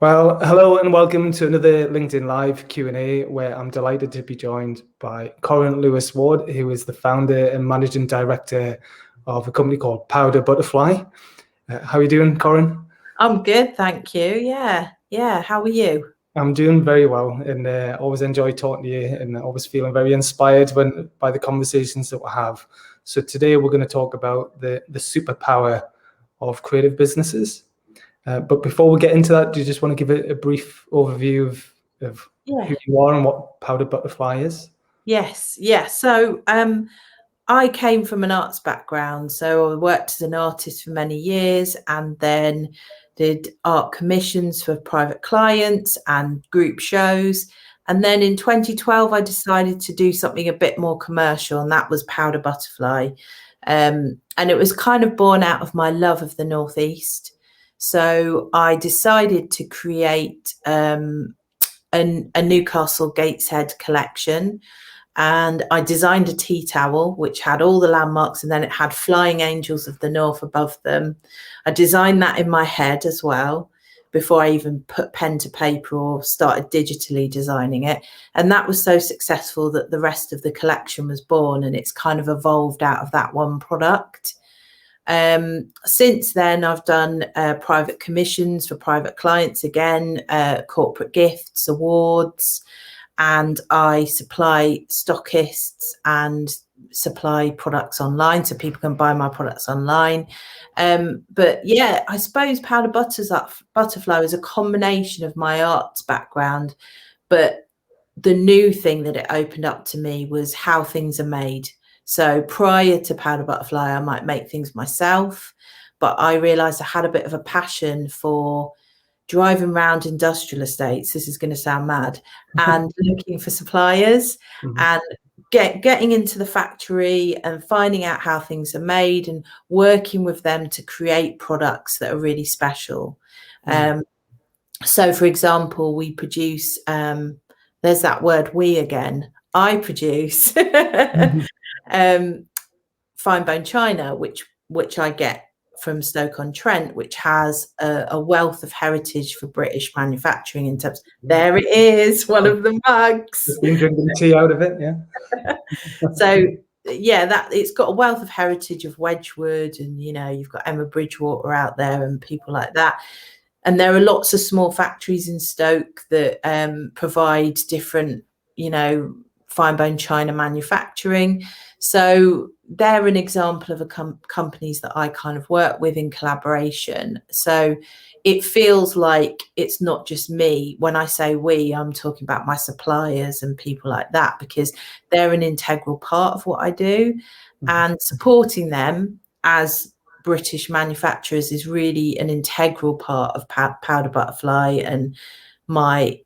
Well, hello and welcome to another LinkedIn Live Q&A where I'm delighted to be joined by Corinne Lewis-Ward, who is the founder and managing director of a company called Powder Butterfly. How are you doing, Corinne? I'm good, thank you. Yeah. How are you? I'm doing very well, and always enjoy talking to you, and always feeling very inspired by the conversations that we have. So today we're going to talk about the superpower of creative businesses. But before we get into that, do you just want to give a brief overview of who you are and what Powder Butterfly is? Yes. So I came from an arts background. So I worked as an artist for many years and then did art commissions for private clients and group shows. And then in 2012, I decided to do something a bit more commercial, and that was Powder Butterfly. And it was kind of born out of my love of the Northeast. So I decided to create a Newcastle Gateshead collection. And I designed a tea towel, which had all the landmarks, and then it had flying angels of the north above them. I designed that in my head as well before I even put pen to paper or started digitally designing it. And that was so successful that the rest of the collection was born, and it's kind of evolved out of that one product. Since then, I've done private commissions for private clients again, corporate gifts, awards, and I supply stockists and supply products online so people can buy my products online. But yeah, I suppose Powder Butterfly is a combination of my arts background, but the new thing that it opened up to me was how things are made. So prior to Powder Butterfly, I might make things myself, but I realized I had a bit of a passion for driving around industrial estates. This is going to sound mad, and looking for suppliers and getting into the factory and finding out how things are made and working with them to create products that are really special. So for example, we produce, there's that word we again, I produce fine bone china, which I get from Stoke-on-Trent, which has a wealth of heritage for British manufacturing in terms. There it is, one of the mugs. Just been drinking tea out of it, yeah. So yeah, that it's got a wealth of heritage of Wedgwood, and you've got Emma Bridgewater out there and people like that. And there are lots of small factories in Stoke that provide different, fine bone china manufacturing. So they're an example of companies that I kind of work with in collaboration. So it feels like it's not just me. When I say we, I'm talking about my suppliers and people like that, because they're an integral part of what I do. And supporting them as British manufacturers is really an integral part of Powder Butterfly and my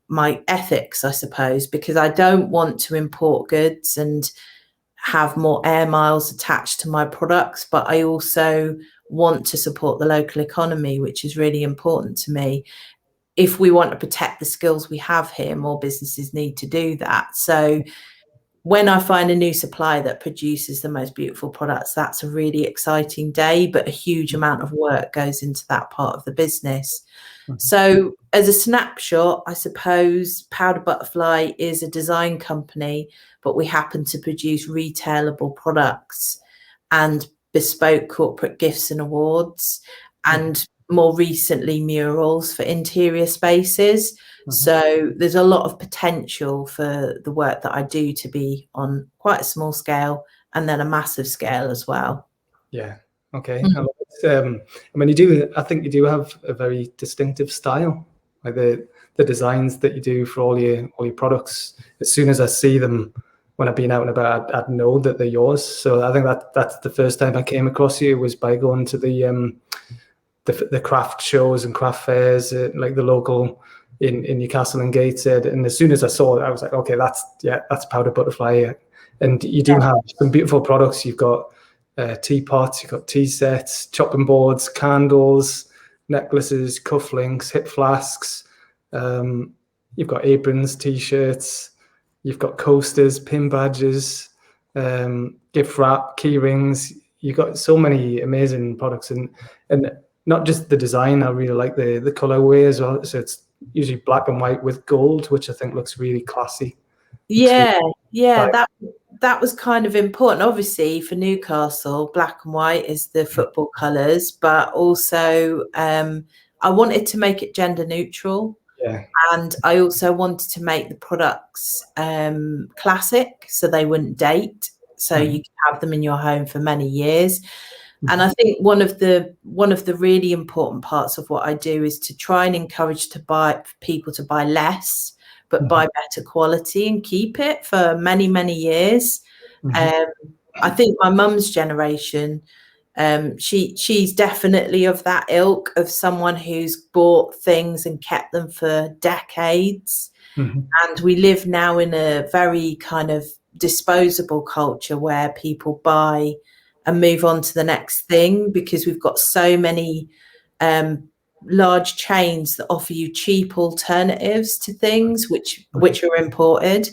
ethics, I suppose, because I don't want to import goods and have more air miles attached to my products, but I also want to support the local economy, which is really important to me. If we want to protect the skills we have here, more businesses need to do that. So when I find a new supplier that produces the most beautiful products, that's a really exciting day, but a huge amount of work goes into that part of the business. So as a snapshot, I suppose Powder Butterfly is a design company, but we happen to produce retailable products and bespoke corporate gifts and awards, and more recently murals for interior spaces. So there's a lot of potential for the work that I do to be on quite a small scale and then a massive scale as well. Yeah. Okay. I think you do have a very distinctive style, like the designs that you do for all your products. As soon as I see them when I've been out and about, I'd know that they're yours. So I think that's the first time I came across you was by going to the craft shows and craft fairs, like the local in Newcastle and Gateshead. And as soon as I saw it, I was like, okay, that's Powder Butterfly. And you do have some beautiful products. You've got teapots, you've got tea sets, chopping boards, candles, necklaces, cufflinks, hip flasks. You've got aprons, t-shirts. You've got coasters, pin badges, gift wrap, key rings. You've got so many amazing products, and not just the design. I really like the colorway as well. So it's usually black and white with gold, which I think looks really classy. Yeah, yeah, that was kind of important. Obviously, for Newcastle, black and white is the football colours, but also I wanted to make it gender neutral. Yeah. And I also wanted to make the products classic, so they wouldn't date, so you could have them in your home for many years. And I think one of the really important parts of what I do is to try and encourage people to buy less, but buy better quality and keep it for many, many years. I think my mum's generation, she's definitely of that ilk of someone who's bought things and kept them for decades. And we live now in a very kind of disposable culture where people buy and move on to the next thing, because we've got so many large chains that offer you cheap alternatives to things which are imported.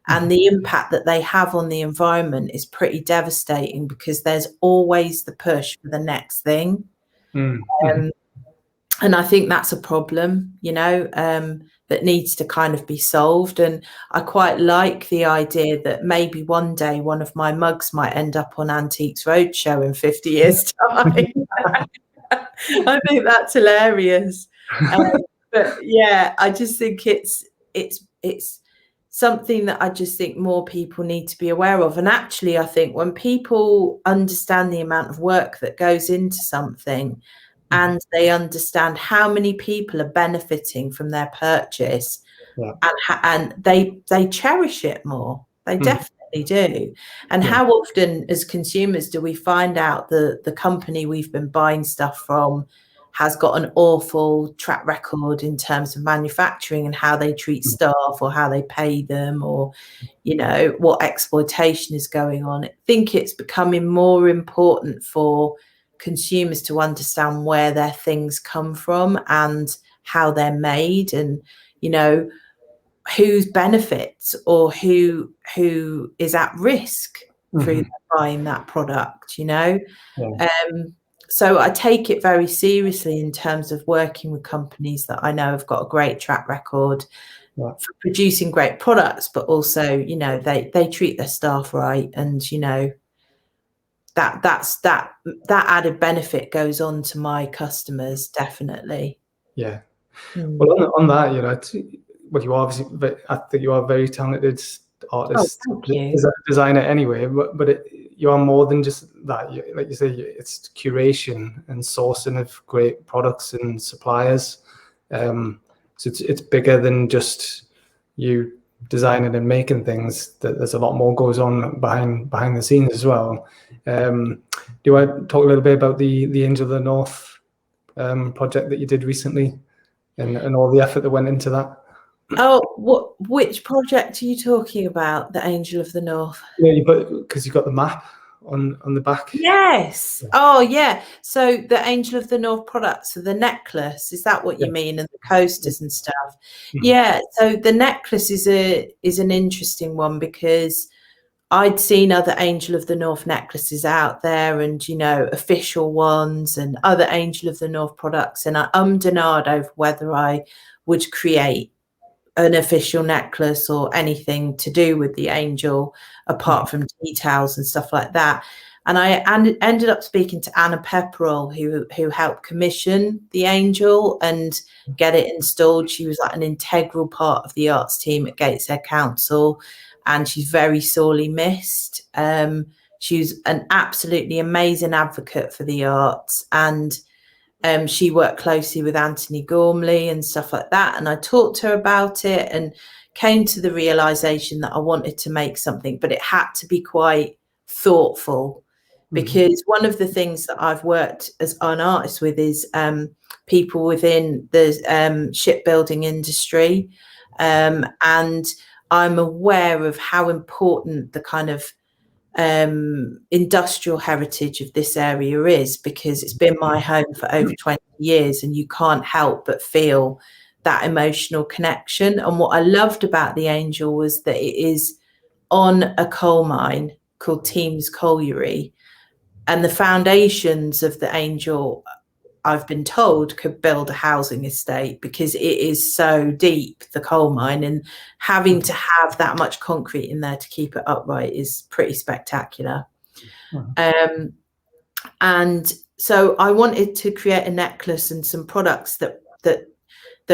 And the impact that they have on the environment is pretty devastating, because there's always the push for the next thing. And I think that's a problem, that needs to kind of be solved. And I quite like the idea that maybe one day one of my mugs might end up on Antiques Roadshow in 50 years' time. I think that's hilarious. But yeah, I just think it's something that I just think more people need to be aware of. And actually, I think when people understand the amount of work that goes into something, and they understand how many people are benefiting from their purchase, and they cherish it more. They definitely do. And how often as consumers do we find out the company we've been buying stuff from has got an awful track record in terms of manufacturing and how they treat staff, or how they pay them, or what exploitation is going on. I think it's becoming more important for consumers to understand where their things come from and how they're made, and whose benefits or who is at risk through buying that product. So I take it very seriously in terms of working with companies that I know have got a great track record for producing great products, but also they treat their staff right, and that added benefit goes on to my customers, definitely. Yeah. Well, on that, you obviously, I think you are a very talented artist, designer anyway, but you are more than just that. Like you say, it's curation and sourcing of great products and suppliers. So it's bigger than just you designing and making things. There's a lot more goes on behind the scenes as well. Do you want to talk a little bit about the Angel of the North project that you did recently, and all the effort that went into that? Oh, which project are you talking about? The Angel of the North? Yeah, because you've got the map on the back. Yes. Oh, yeah. So the Angel of the North products, so the necklace, is that what you mean? And the coasters and stuff. Yeah. So the necklace is an interesting one, because I'd seen other Angel of the North necklaces out there, and official ones and other Angel of the North products, and I and ahed over whether I would create an official necklace or anything to do with the angel, apart from details and stuff like that. And I ended up speaking to Anna Pepperell, who helped commission the angel and get it installed. She was like an integral part of the arts team at Gateshead Council, and she's very sorely missed. She was an absolutely amazing advocate for the arts, and she worked closely with Anthony Gormley and stuff like that. And I talked to her about it and came to the realization that I wanted to make something, but it had to be quite thoughtful, because one of the things that I've worked as an artist with is people within the shipbuilding industry. And I'm aware of how important the kind of industrial heritage of this area is, because it's been my home for over 20 years, and you can't help but feel that emotional connection. And what I loved about the Angel was that it is on a coal mine called Thames Colliery, and the foundations of the Angel I've been told, could build a housing estate, because it is so deep, the coal mine, and having to have that much concrete in there to keep it upright is pretty spectacular. And so I wanted to create a necklace and some products that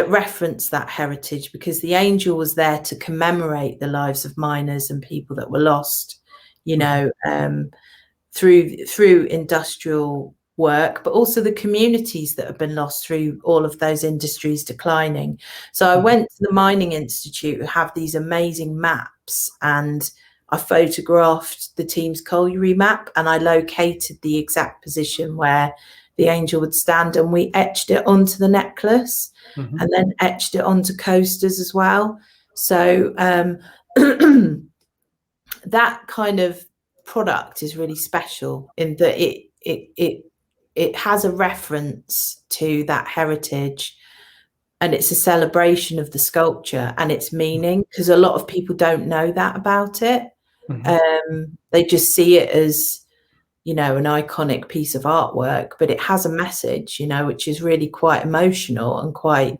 reference that heritage, because the angel was there to commemorate the lives of miners and people that were lost, you know, through industrial work, but also the communities that have been lost through all of those industries declining. So I went to the Mining Institute, who have these amazing maps, and I photographed the team's colliery map, and I located the exact position where the angel would stand, and we etched it onto the necklace, and then etched it onto coasters as well. So that kind of product is really special in that it has a reference to that heritage, and it's a celebration of the sculpture and its meaning, because a lot of people don't know that about it. They just see it as, you know, an iconic piece of artwork, but it has a message, you know, which is really quite emotional and quite,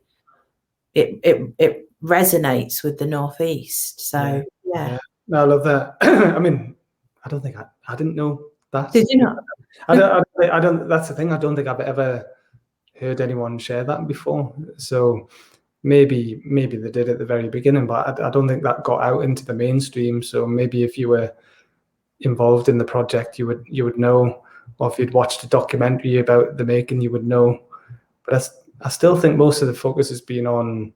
it resonates with the Northeast. So yeah. No, I love that. I mean, I don't think I didn't know that. Did you not? I don't. That's the thing. I don't think I've ever heard anyone share that before. So maybe they did at the very beginning, but I don't think that got out into the mainstream. So maybe if you were involved in the project, you would know, or if you'd watched a documentary about the making, you would know. But I still think most of the focus has been on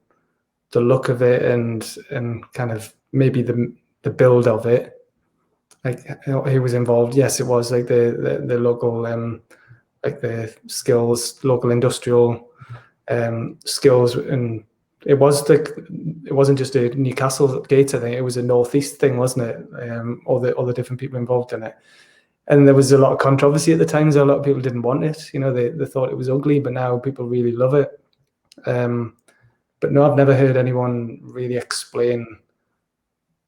the look of it and kind of maybe the build of it. Like, who was involved? Yes, it was like the local like the skills, local industrial skills, and it wasn't just a Newcastle Gate thing, it was a Northeast thing, wasn't it? All the different people involved in it. And there was a lot of controversy at the time, so a lot of people didn't want it. You know, they thought it was ugly, but now people really love it. But no, I've never heard anyone really explain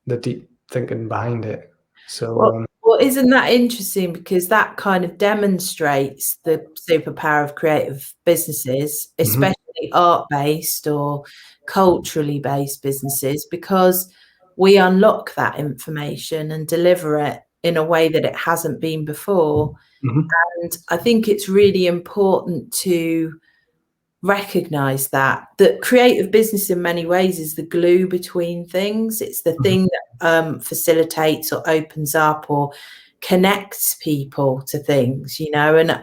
the deep thinking behind it. So well, isn't that interesting? Because that kind of demonstrates the superpower of creative businesses, especially art-based or culturally based businesses, because we unlock that information and deliver it in a way that it hasn't been before. And I think it's really important to recognize that creative business in many ways is the glue between things. It's the thing that facilitates or opens up or connects people to things, you know. And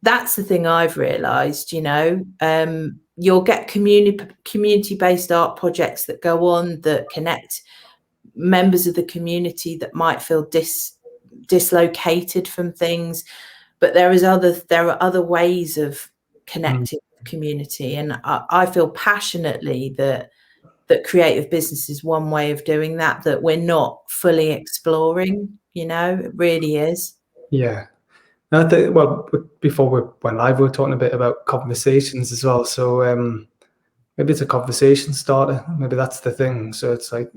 that's the thing I've realized, you know. You'll get community-based art projects that go on that connect members of the community that might feel dislocated from things, but there are other ways of connecting with community, and I feel passionately that creative business is one way of doing that we're not fully exploring, you know. It really is. Yeah. I think, well, before we went live, we were talking a bit about conversations as well. So maybe it's a conversation starter. Maybe that's the thing. So it's like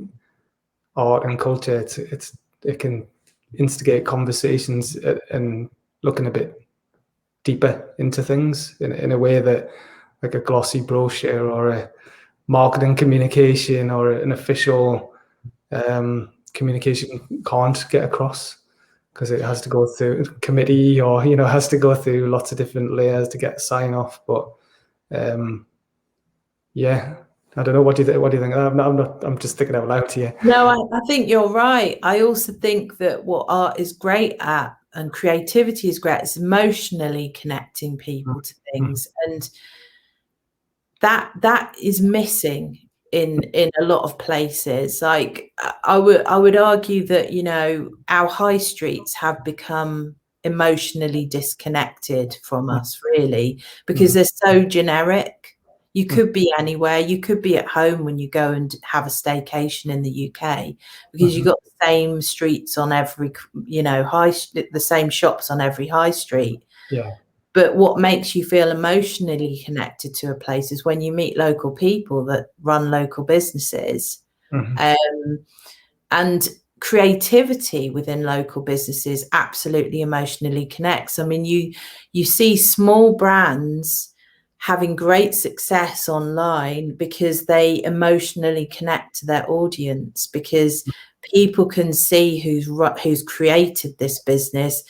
art and culture. It can instigate conversations and looking a bit deeper into things in a way that like a glossy brochure or a marketing communication or an official communication can't get across, because it has to go through committee, or, you know, has to go through lots of different layers to get sign off. But yeah, I don't know. What do you think? I'm just thinking out loud here. No, I think you're right. I also think that what art is great at, and creativity is great, is emotionally connecting people to things, and that is missing in a lot of places. Like I would argue that, you know, our high streets have become emotionally disconnected from us, really, because they're so generic. You could be anywhere. You could be at home when you go and have a staycation in the UK, because you've got the same streets on every, you know, the same shops on every high street. Yeah. But what makes you feel emotionally connected to a place is when you meet local people that run local businesses. And creativity within local businesses absolutely emotionally connects. I mean, you see small brands having great success online because they emotionally connect to their audience, because people can see who's created this business.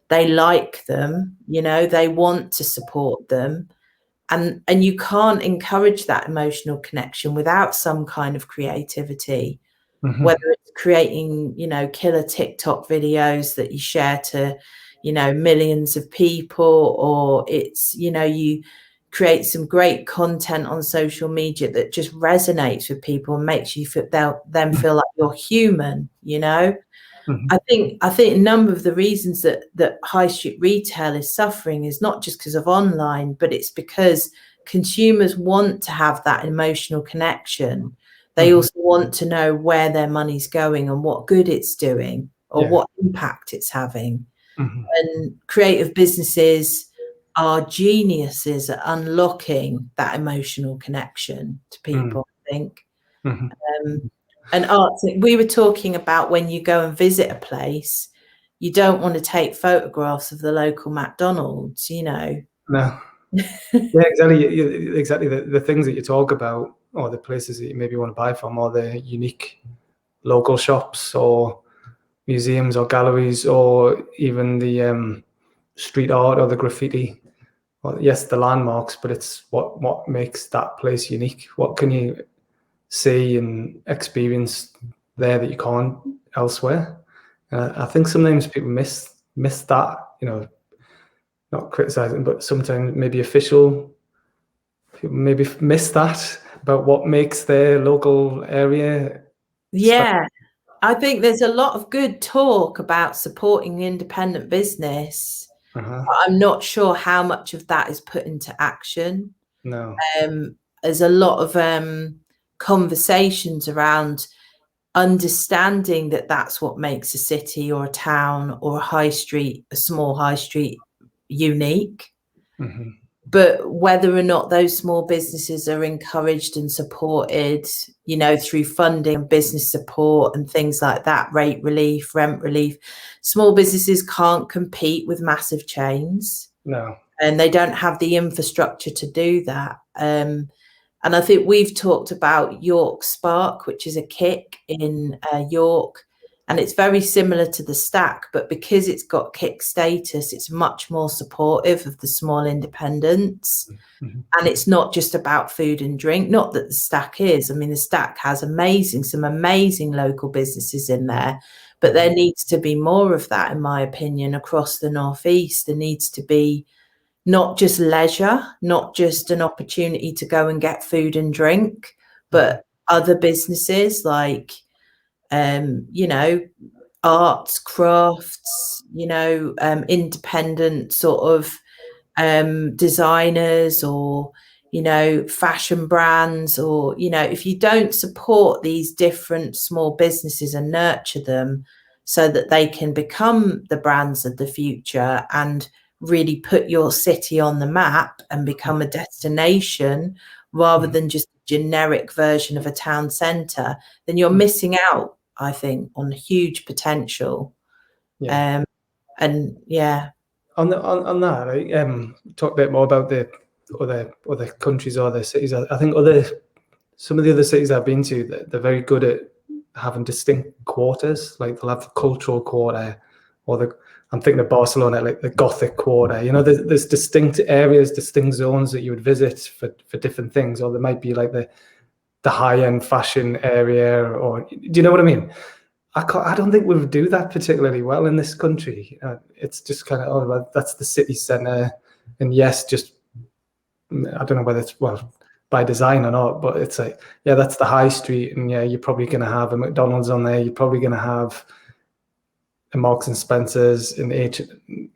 They like them, you know, they want to support them. And you can't encourage that emotional connection without some kind of creativity, whether it's creating, you know, killer TikTok videos that you share to, you know, millions of people, or it's, you know, you create some great content on social media that just resonates with people and makes you them feel like you're human, you know. I think a number of the reasons that high street retail is suffering is not just because of online, but it's because consumers want to have that emotional connection. They also want to know where their money's going and what good it's doing, or what impact it's having. And creative businesses are geniuses at unlocking that emotional connection to people, I think. And arts, we were talking about when you go and visit a place, you don't want to take photographs of the local McDonald's, you know. No. Yeah, exactly. Exactly. The things that you talk about, or the places that you maybe want to buy from, or the unique local shops or museums or galleries, or even the street art or the graffiti. Well, yes, the landmarks, but it's what makes that place unique. What can you see and experience there that you can't elsewhere? I think sometimes people miss that. You know, not criticizing, but sometimes maybe official people maybe miss that about what makes their local area special. Yeah, I think there's a lot of good talk about supporting independent business. I'm not sure how much of that is put into action. No. There's a lot of conversations around understanding that that's what makes a city or a town or a small high street unique. But whether or not those small businesses are encouraged and supported, you know, through funding and business support and things like that, rate relief, rent relief, small businesses can't compete with massive chains. No. And they don't have the infrastructure to do that. And I think we've talked about York Spark, which is a kick in York, and it's very similar to the Stack, but because it's got kick status, it's much more supportive of the small independents. And it's not just about food and drink, not that the Stack is. I mean, the Stack has some amazing local businesses in there, but there needs to be more of that, in my opinion, across the Northeast. There needs to be not just leisure, not just an opportunity to go and get food and drink, but other businesses like, you know, arts, crafts, you know, independent sort of designers, or, you know, fashion brands, or, you know, if you don't support these different small businesses and nurture them so that they can become the brands of the future and really put your city on the map and become a destination rather than just a generic version of a town centre, then you're missing out, I think, on huge potential. Yeah. And yeah. On that, I talk a bit more about the other countries or other cities. I think some of the other cities I've been to, they're very good at having distinct quarters. Like they'll have the cultural quarter, or I'm thinking of Barcelona, like the Gothic quarter. You know, there's distinct areas, distinct zones that you would visit for different things. Or there might be like the high-end fashion area, or do you know what I mean? I don't think we do that particularly well in this country. It's just kind of, oh, well, that's the city centre, and yes, just I don't know whether it's by design or not, but it's like, yeah, that's the high street, and yeah, you're probably going to have a McDonald's on there. You're probably going to have a Marks and Spencers in H.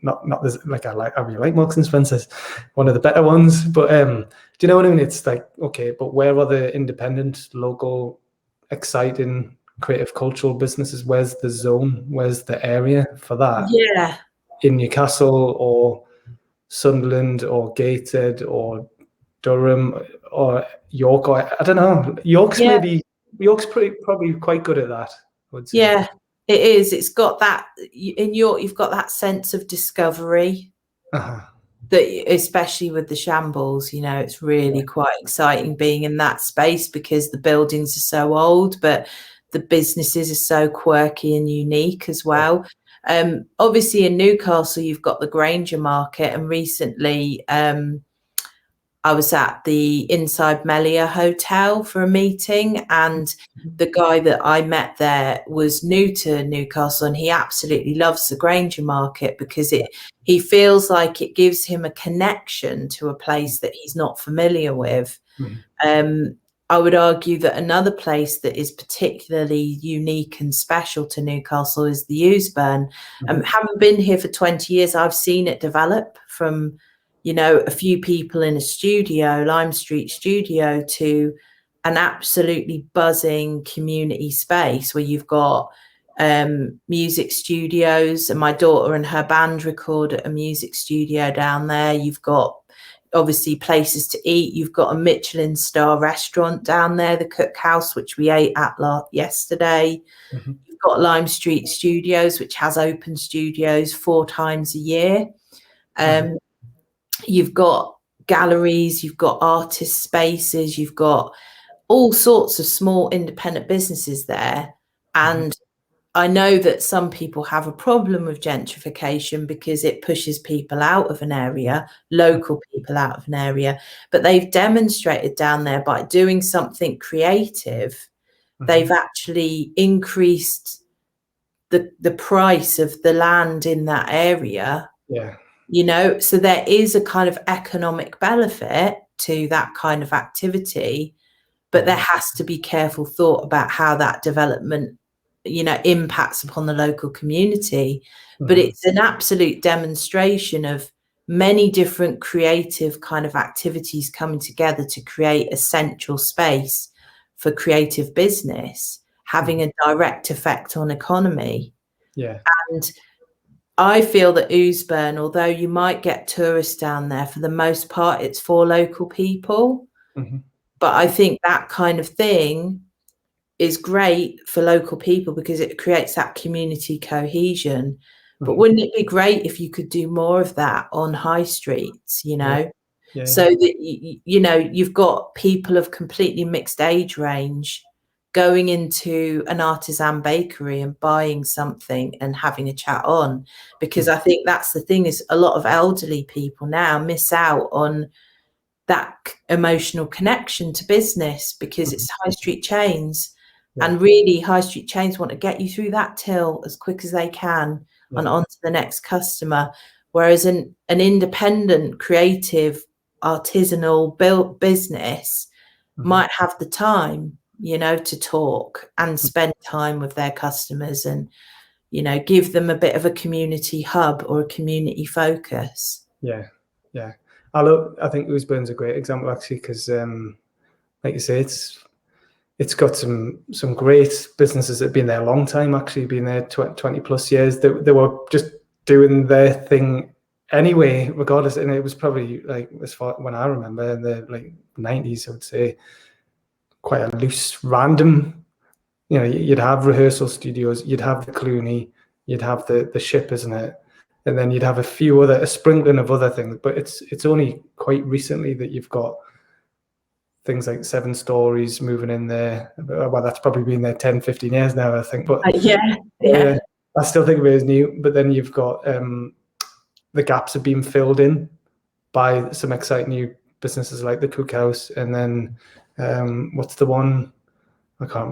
Not this, like I really like Marks and Spencers, one of the better ones. But do you know what I mean? It's like, okay, but where are the independent, local, exciting, creative, cultural businesses? Where's the zone? Where's the area for that? Yeah. In Newcastle or Sunderland or Gateshead or Durham or York, or I don't know. York's probably quite good at that, I would say. Yeah. It is. It's got that in York. You've got that sense of discovery. That, especially with the shambles, you know, it's really quite exciting being in that space because the buildings are so old, but the businesses are so quirky and unique as well. Obviously in Newcastle, you've got the Granger Market, and recently I was at the Inside Melia Hotel for a meeting, and the guy that I met there was new to Newcastle, and he absolutely loves the Granger Market because he feels like it gives him a connection to a place that he's not familiar with. I would argue that another place that is particularly unique and special to Newcastle is the Eusebourne. Having been here for 20 years, I've seen it develop from, you know, a few people in a studio, Lime Street studio, to an absolutely buzzing community space where you've got music studios, and my daughter and her band record at a music studio down there. You've got obviously places to eat. You've got a Michelin star restaurant down there, the Cook House, which we ate at yesterday. You've got Lime Street Studios, which has open studios 4 times a year. You've got galleries, you've got artist spaces, you've got all sorts of small independent businesses there. And I know that some people have a problem with gentrification because it pushes people out of an area, local people out of an area, but they've demonstrated down there by doing something creative, they've actually increased the price of the land in that area. You know, so there is a kind of economic benefit to that kind of activity, but there has to be careful thought about how that development, you know, impacts upon the local community. But it's an absolute demonstration of many different creative kind of activities coming together to create a central space for creative business, having a direct effect on economy. And I feel that Eusebourne, although you might get tourists down there, for the most part, it's for local people. But I think that kind of thing is great for local people because it creates that community cohesion. But wouldn't it be great if you could do more of that on high streets, you know? So that, you know, you've got people of completely mixed age range going into an artisan bakery and buying something and having a chat on, because I think that's the thing, is a lot of elderly people now miss out on that emotional connection to business because it's high street chains. And really, high street chains want to get you through that till as quick as they can and on to the next customer. Whereas an independent, creative, artisanal built business might have the time, you know, to talk and spend time with their customers and, you know, give them a bit of a community hub or a community focus. I think Eusebourne's a great example actually, because like you say, it's got some great businesses that have been there a long time, actually been there 20 plus years. They were just doing their thing anyway, regardless. And it was probably, like, as far when I remember, in the like 90s, I would say, quite a loose, random, you know, you'd have rehearsal studios, you'd have the Clooney, you'd have the Ship, isn't it? And then you'd have a sprinkling of other things. But it's only quite recently that you've got things like 7 Stories moving in there. Well, that's probably been there 10, 15 years now, I think. But I still think of it as new. But then you've got the gaps have been filled in by some exciting new businesses like the Cook House, and then what's the one? I can't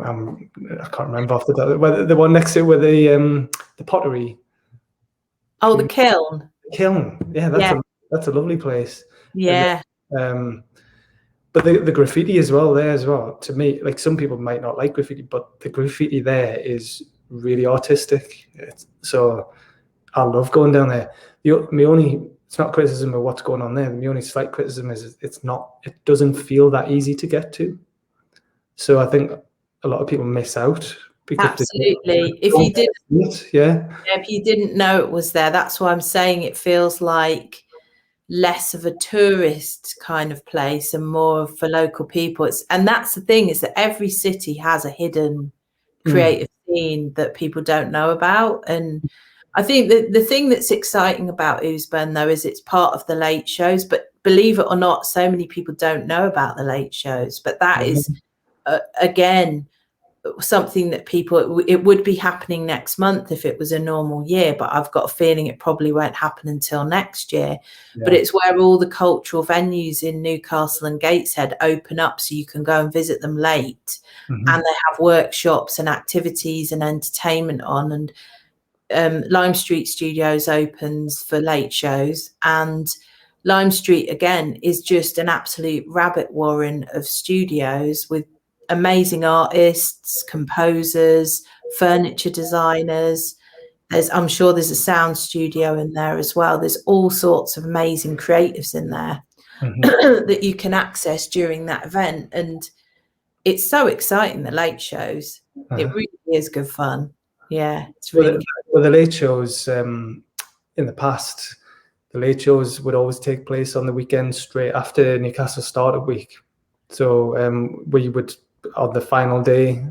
remember off the top. The one next to it with the pottery. Oh, the Kiln. Kiln, yeah, that's a lovely place. Yeah. Then, but the graffiti as well there as well. To me, like, some people might not like graffiti, but the graffiti there is really artistic. So I love going down there. It's not criticism of what's going on there. The only slight criticism is it doesn't feel that easy to get to. So I think a lot of people miss out. Absolutely. If you didn't know it was there, that's why I'm saying it feels like less of a tourist kind of place and more for local people. And that's the thing, is that every city has a hidden creative scene that people don't know about. And I think that the thing that's exciting about Oosburn, though, is it's part of the late shows. But believe it or not, so many people don't know about the late shows. But that is, again, something that people, it would be happening next month if it was a normal year, but I've got a feeling it probably won't happen until next year. But it's where all the cultural venues in Newcastle and Gateshead open up, so you can go and visit them late, and they have workshops and activities and entertainment on. And Lime Street Studios opens for late shows, and Lime Street again is just an absolute rabbit warren of studios with amazing artists, composers, furniture designers. I'm sure there's a sound studio in there as well. There's all sorts of amazing creatives in there that you can access during that event. And it's so exciting, the late shows. It really is good fun. Yeah, it's really good. Well, the late shows, in the past, the late shows would always take place on the weekend straight after Newcastle Startup Week. So we would, on the final day,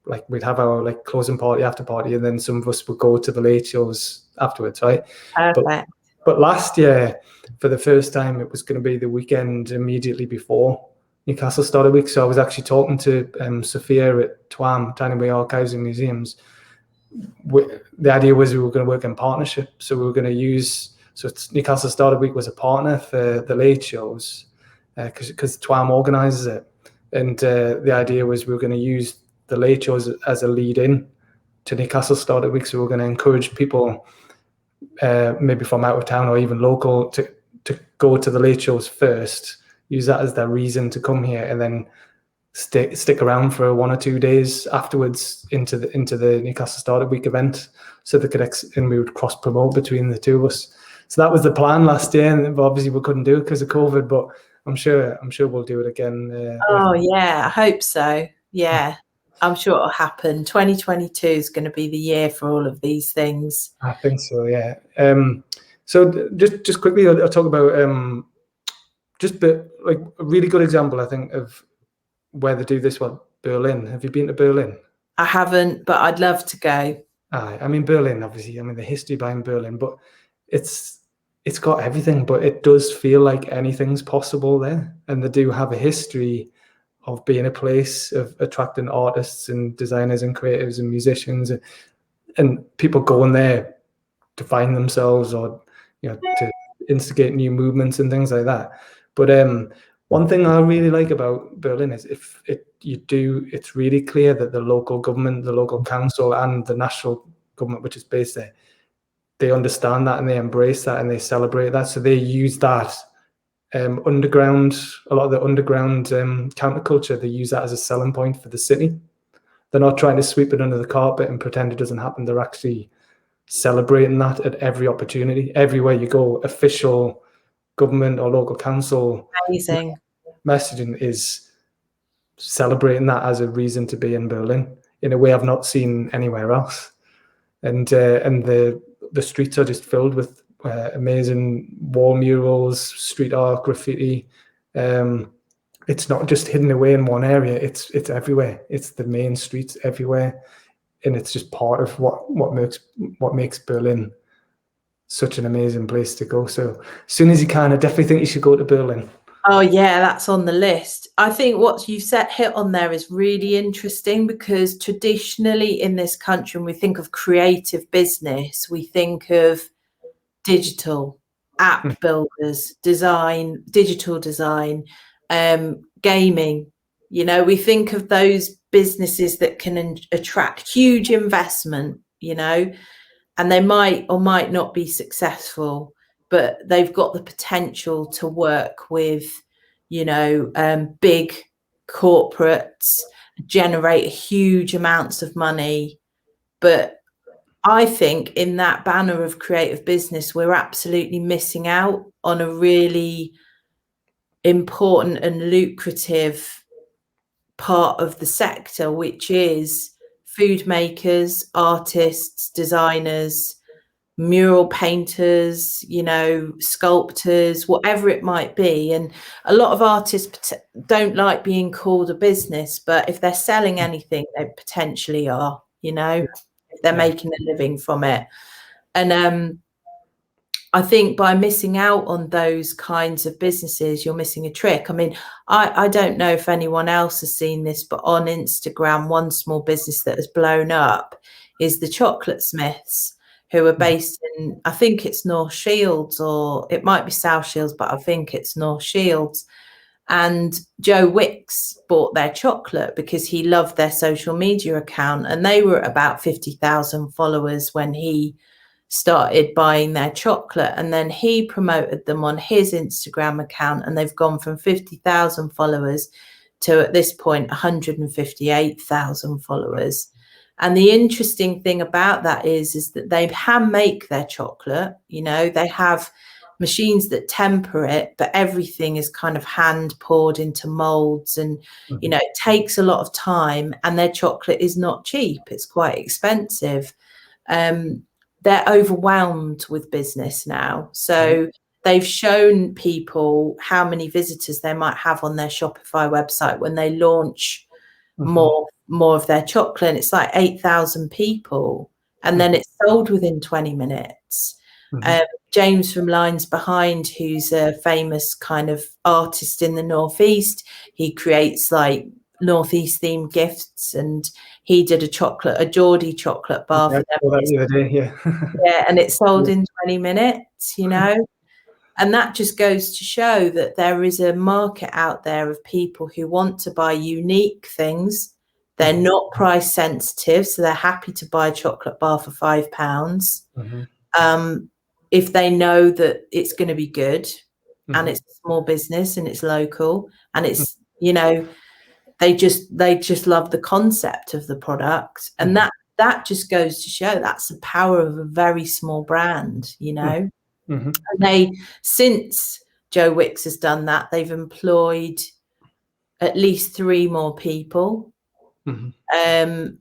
like we'd have our like closing party, after party, and then some of us would go to the late shows afterwards, right? Perfect. But last year, for the first time, it was going to be the weekend immediately before Newcastle Startup Week. So I was actually talking to Sophia at TWAM, Tiny Way Archives and Museums. The idea was we were going to work in partnership. So we were going to use, Newcastle Startup Week was a partner for the late shows because TWAM organises it. And the idea was we were going to use the late shows as a lead in to Newcastle Startup Week. So we're going to encourage people, maybe from out of town or even local, to go to the late shows first, use that as their reason to come here, and then stick around for 1 or 2 days afterwards into the Newcastle Startup Week event. So they could and we would cross promote between the two of us. So that was the plan last year, and obviously we couldn't do it because of COVID. But I'm sure we'll do it again. Yeah, I hope so. Yeah, I'm sure it'll happen. 2022 is going to be the year for all of these things. I think so. Yeah. So just quickly, I'll talk about like a really good example, I think, of where they do this one. Berlin. Have you been to Berlin? I haven't, but I'd love to go. I mean, Berlin, obviously. I mean, the history behind Berlin, but it's got everything. But it does feel like anything's possible there, and they do have a history of being a place of attracting artists and designers and creatives and musicians, and people going there to find themselves, or to instigate new movements and things like that. But one thing I really like about Berlin is it's really clear that the local government, the local council, and the national government, which is based there, they understand that and they embrace that and they celebrate that. So they use that underground, a lot of the underground counterculture, they use that as a selling point for the city. They're not trying to sweep it under the carpet and pretend it doesn't happen. They're actually celebrating that at every opportunity. Everywhere you go, official government or local council Amazing messaging is celebrating that as a reason to be in Berlin in a way I've not seen anywhere else. And the streets are just filled with amazing wall murals, street art, graffiti. It's not just hidden away in one area. It's everywhere. It's the main streets everywhere, and it's just part of what makes Berlin such an amazing place to go. So as soon as you can, I definitely think you should go to Berlin. Oh yeah, that's on the list. I think what you hit on there is really interesting, because traditionally in this country, when we think of creative business, we think of digital app builders, design, digital design, gaming. We think of those businesses that can attract huge investment, and they might or might not be successful, but they've got the potential to work with, big corporates, generate huge amounts of money. But I think in that banner of creative business, we're absolutely missing out on a really important and lucrative part of the sector, which is food makers, artists, designers, mural painters, sculptors, whatever it might be. And a lot of artists don't like being called a business, but if they're selling anything, they potentially are. you know, if they're Yeah. making a living from it. And I think by missing out on those kinds of businesses, you're missing a trick. I mean, I don't know if anyone else has seen this, but on Instagram, one small business that has blown up is the Chocolate Smiths, who are based in, I think it's North Shields, or it might be South Shields, but I think it's North Shields. And Joe Wicks bought their chocolate because he loved their social media account, and they were at about 50,000 followers when he started buying their chocolate, and then he promoted them on his Instagram account, and they've gone from 50,000 followers to at this point 158,000 followers. And the interesting thing about that is that they hand make their chocolate. You know, they have machines that temper it, but everything is kind of hand poured into molds, and you know, it takes a lot of time, and their chocolate is not cheap, it's quite expensive. They're overwhelmed with business now. So they've shown people how many visitors they might have on their Shopify website when they launch more of their chocolate. And it's like 8,000 people. And then it's sold within 20 minutes. James from Lines Behind, who's a famous kind of artist in the Northeast, he creates like Northeast themed gifts, and he did a Geordie chocolate bar for them. The other day, yeah, and it sold in 20 minutes, you know. And that just goes to show that there is a market out there of people who want to buy unique things. They're not price sensitive, so they're happy to buy a chocolate bar for £5 if they know that it's going to be good, and it's a small business and it's local, and it's, you know, they just love the concept of the product. And that just goes to show that's the power of a very small brand, you know. And they, since Joe Wicks has done that, they've employed at least 3 more people. And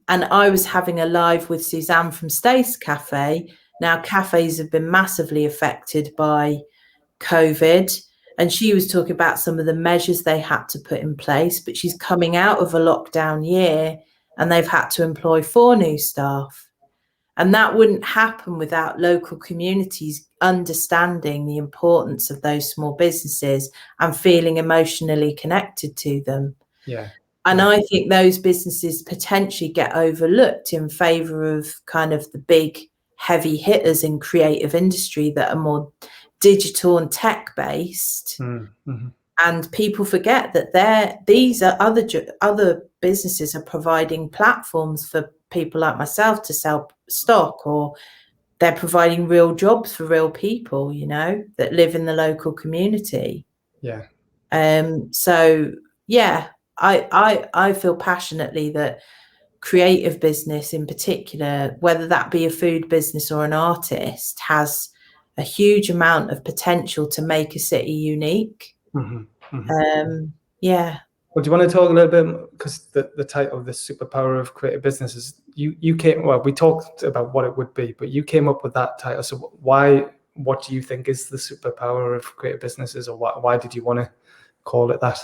I was having a live with Suzanne from Stace Cafe. Now, cafes have been massively affected by COVID, and she was talking about some of the measures they had to put in place, but she's coming out of a lockdown year and they've had to employ 4 new staff. And that wouldn't happen without local communities understanding the importance of those small businesses and feeling emotionally connected to them. And I think those businesses potentially get overlooked in favour of kind of the big heavy hitters in creative industry that are more digital and tech based. And people forget that these are other businesses are providing platforms for people like myself to sell stock, or they're providing real jobs for real people, you know, that live in the local community. So yeah, I feel passionately that creative business in particular, whether that be a food business or an artist, has a huge amount of potential to make a city unique. Well, do you want to talk a little bit, because the title of the superpower of creative business is, you came, well, we talked about what it would be, but you came up with that title. So what do you think is the superpower of creative businesses, or why did you want to call it that?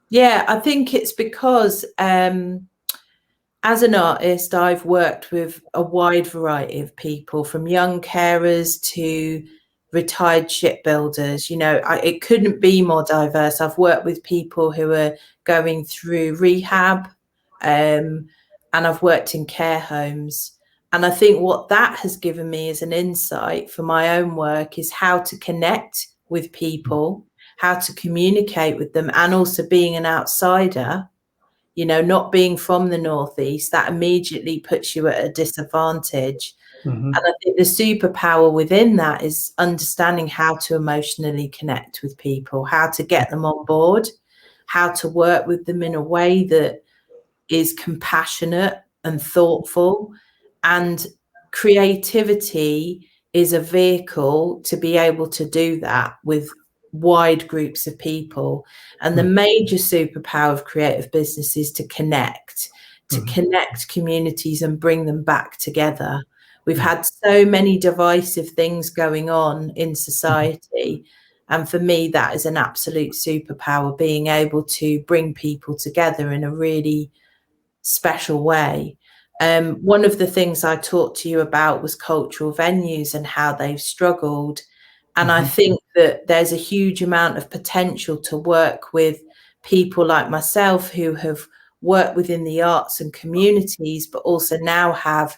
Yeah, I think it's because as an artist, I've worked with a wide variety of people, from young carers to retired shipbuilders. You know, it couldn't be more diverse. I've worked with people who are going through rehab, and I've worked in care homes. And I think what that has given me as an insight for my own work is how to connect with people, how to communicate with them, and also being an outsider. You know, not being from the Northeast, that immediately puts you at a disadvantage. And I think the superpower within that is understanding how to emotionally connect with people, how to get them on board, how to work with them in a way that is compassionate and thoughtful. And creativity is a vehicle to be able to do that with wide groups of people. And the major superpower of creative business is to connect communities and bring them back together. We've had so many divisive things going on in society. And for me, that is an absolute superpower, being able to bring people together in a really special way. One of the things I talked to you about was cultural venues and how they've struggled. And I think that there's a huge amount of potential to work with people like myself who have worked within the arts and communities, but also now have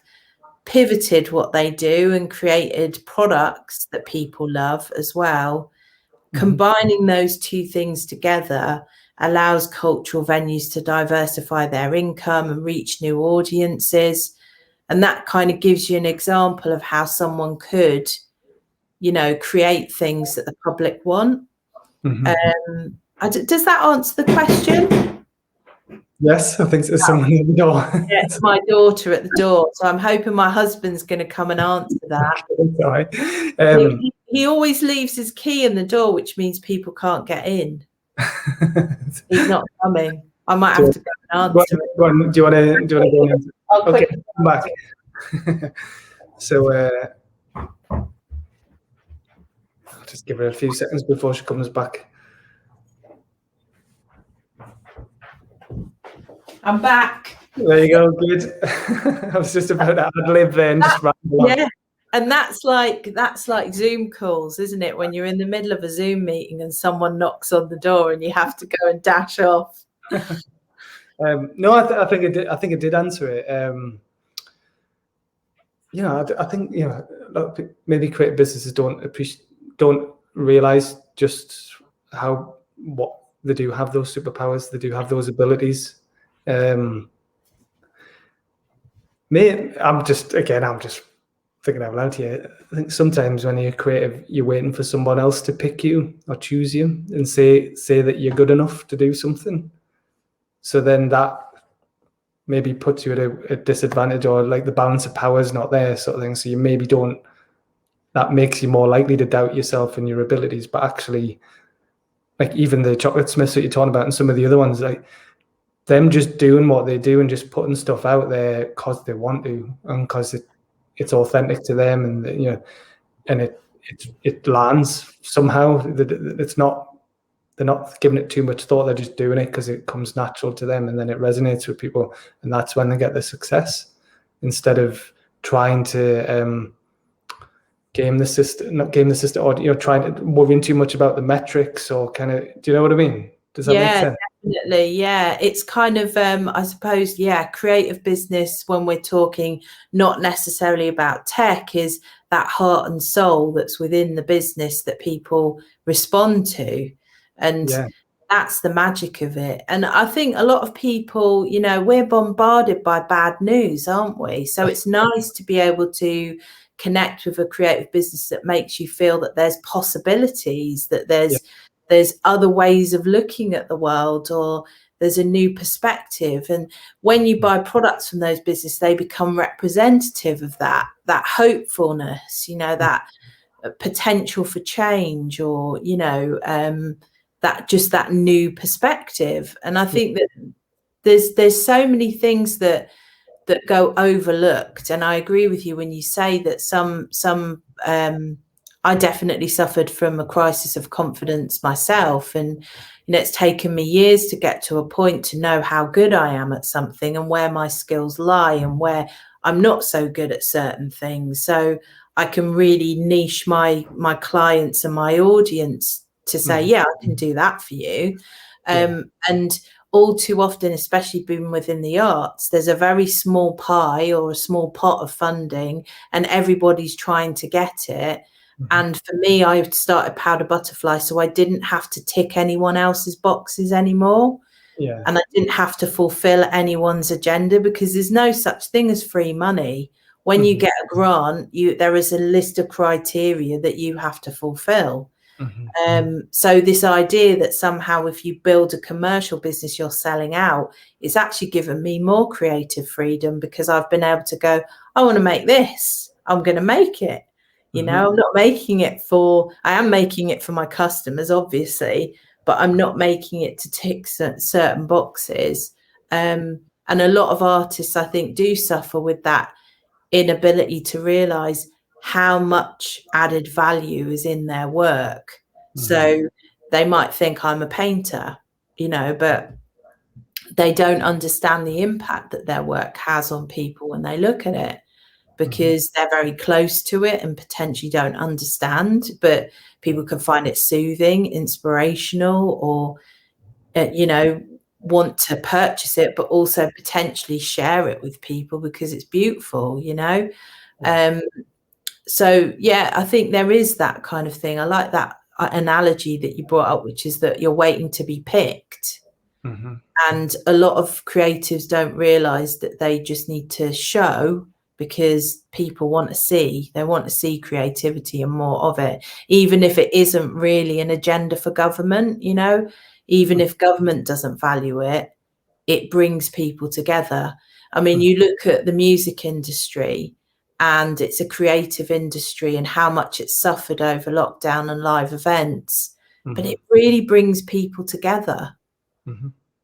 pivoted what they do and created products that people love as well. Combining those two things together allows cultural venues to diversify their income and reach new audiences. And that kind of gives you an example of how someone could, you know, create things that the public want. Does that answer the question? Yes, I think there's someone in the door. Yeah, it's my daughter at the door, so I'm hoping my husband's going to come and answer that. Sorry. He always leaves his key in the door, which means people can't get in. He's not coming. I might have to go and answer it. Do you want to go and answer? Okay, come back. So I'll just give her a few seconds before she comes back. I'm back. There you go. Good. I was just about to ad-lib there and just ramble on. Yeah, and that's like Zoom calls, isn't it? When you're in the middle of a Zoom meeting and someone knocks on the door and you have to go and dash off. No, I think it did. I think it did answer it. You know, I think, you know, maybe creative businesses don't realize just what they do have, those superpowers. They do have those abilities. I'm just thinking out loud here. I think sometimes when you're creative, you're waiting for someone else to pick you or choose you and say that you're good enough to do something. So then that maybe puts you at a disadvantage, or like the balance of power is not there, sort of thing. So you maybe don't. That makes you more likely to doubt yourself and your abilities. But actually, like even the chocolate smiths that you're talking about and some of the other ones, like them just doing what they do and just putting stuff out there because they want to and because it's authentic to them, and you know, and it lands somehow. It's not. They're not giving it too much thought. They're just doing it because it comes natural to them, and then it resonates with people, and that's when they get the success. Instead of trying to game the system, or you know, trying to worrying too much about the metrics, or kind of. Do you know what I mean? Does that make sense? Definitely. Yeah, it's kind of I suppose, creative business, when we're talking not necessarily about tech, is that heart and soul that's within the business that people respond to. And that's the magic of it. And I think a lot of people, you know, we're bombarded by bad news, aren't we? So it's nice to be able to connect with a creative business that makes you feel that there's possibilities, that there's other ways of looking at the world, or there's a new perspective. And when you buy products from those businesses, they become representative of that hopefulness, you know, that potential for change, or, you know, that new perspective. And I think that there's so many things that go overlooked. And I agree with you when you say that some I definitely suffered from a crisis of confidence myself, and you know, it's taken me years to get to a point to know how good I am at something and where my skills lie and where I'm not so good at certain things, so I can really niche my clients and my audience to say, I can do that for you. And all too often, especially being within the arts, there's a very small pie or a small pot of funding, and everybody's trying to get it. And for me, I started Powder Butterfly, so I didn't have to tick anyone else's boxes anymore. And I didn't have to fulfill anyone's agenda, because there's no such thing as free money. When you get a grant, there is a list of criteria that you have to fulfill. So this idea that somehow if you build a commercial business, you're selling out, it's actually given me more creative freedom, because I've been able to go, I want to make this, I'm going to make it. You know, I'm not making it I am making it for my customers, obviously, but I'm not making it to tick certain boxes. And a lot of artists, I think, do suffer with that inability to realize how much added value is in their work. So they might think I'm a painter, you know, but they don't understand the impact that their work has on people when they look at it, because they're very close to it and potentially don't understand, but people can find it soothing, inspirational, or want to purchase it, but also potentially share it with people because it's beautiful. So yeah, I think there is that kind of thing. I like that analogy that you brought up, which is that you're waiting to be picked. And a lot of creatives don't realize that they just need to show, because people want to see. They want to see creativity and more of it, even if it isn't really an agenda for government. Even if government doesn't value it, it brings people together. I mean, you look at the music industry, and it's a creative industry, and how much it's suffered over lockdown and live events, but it really brings people together.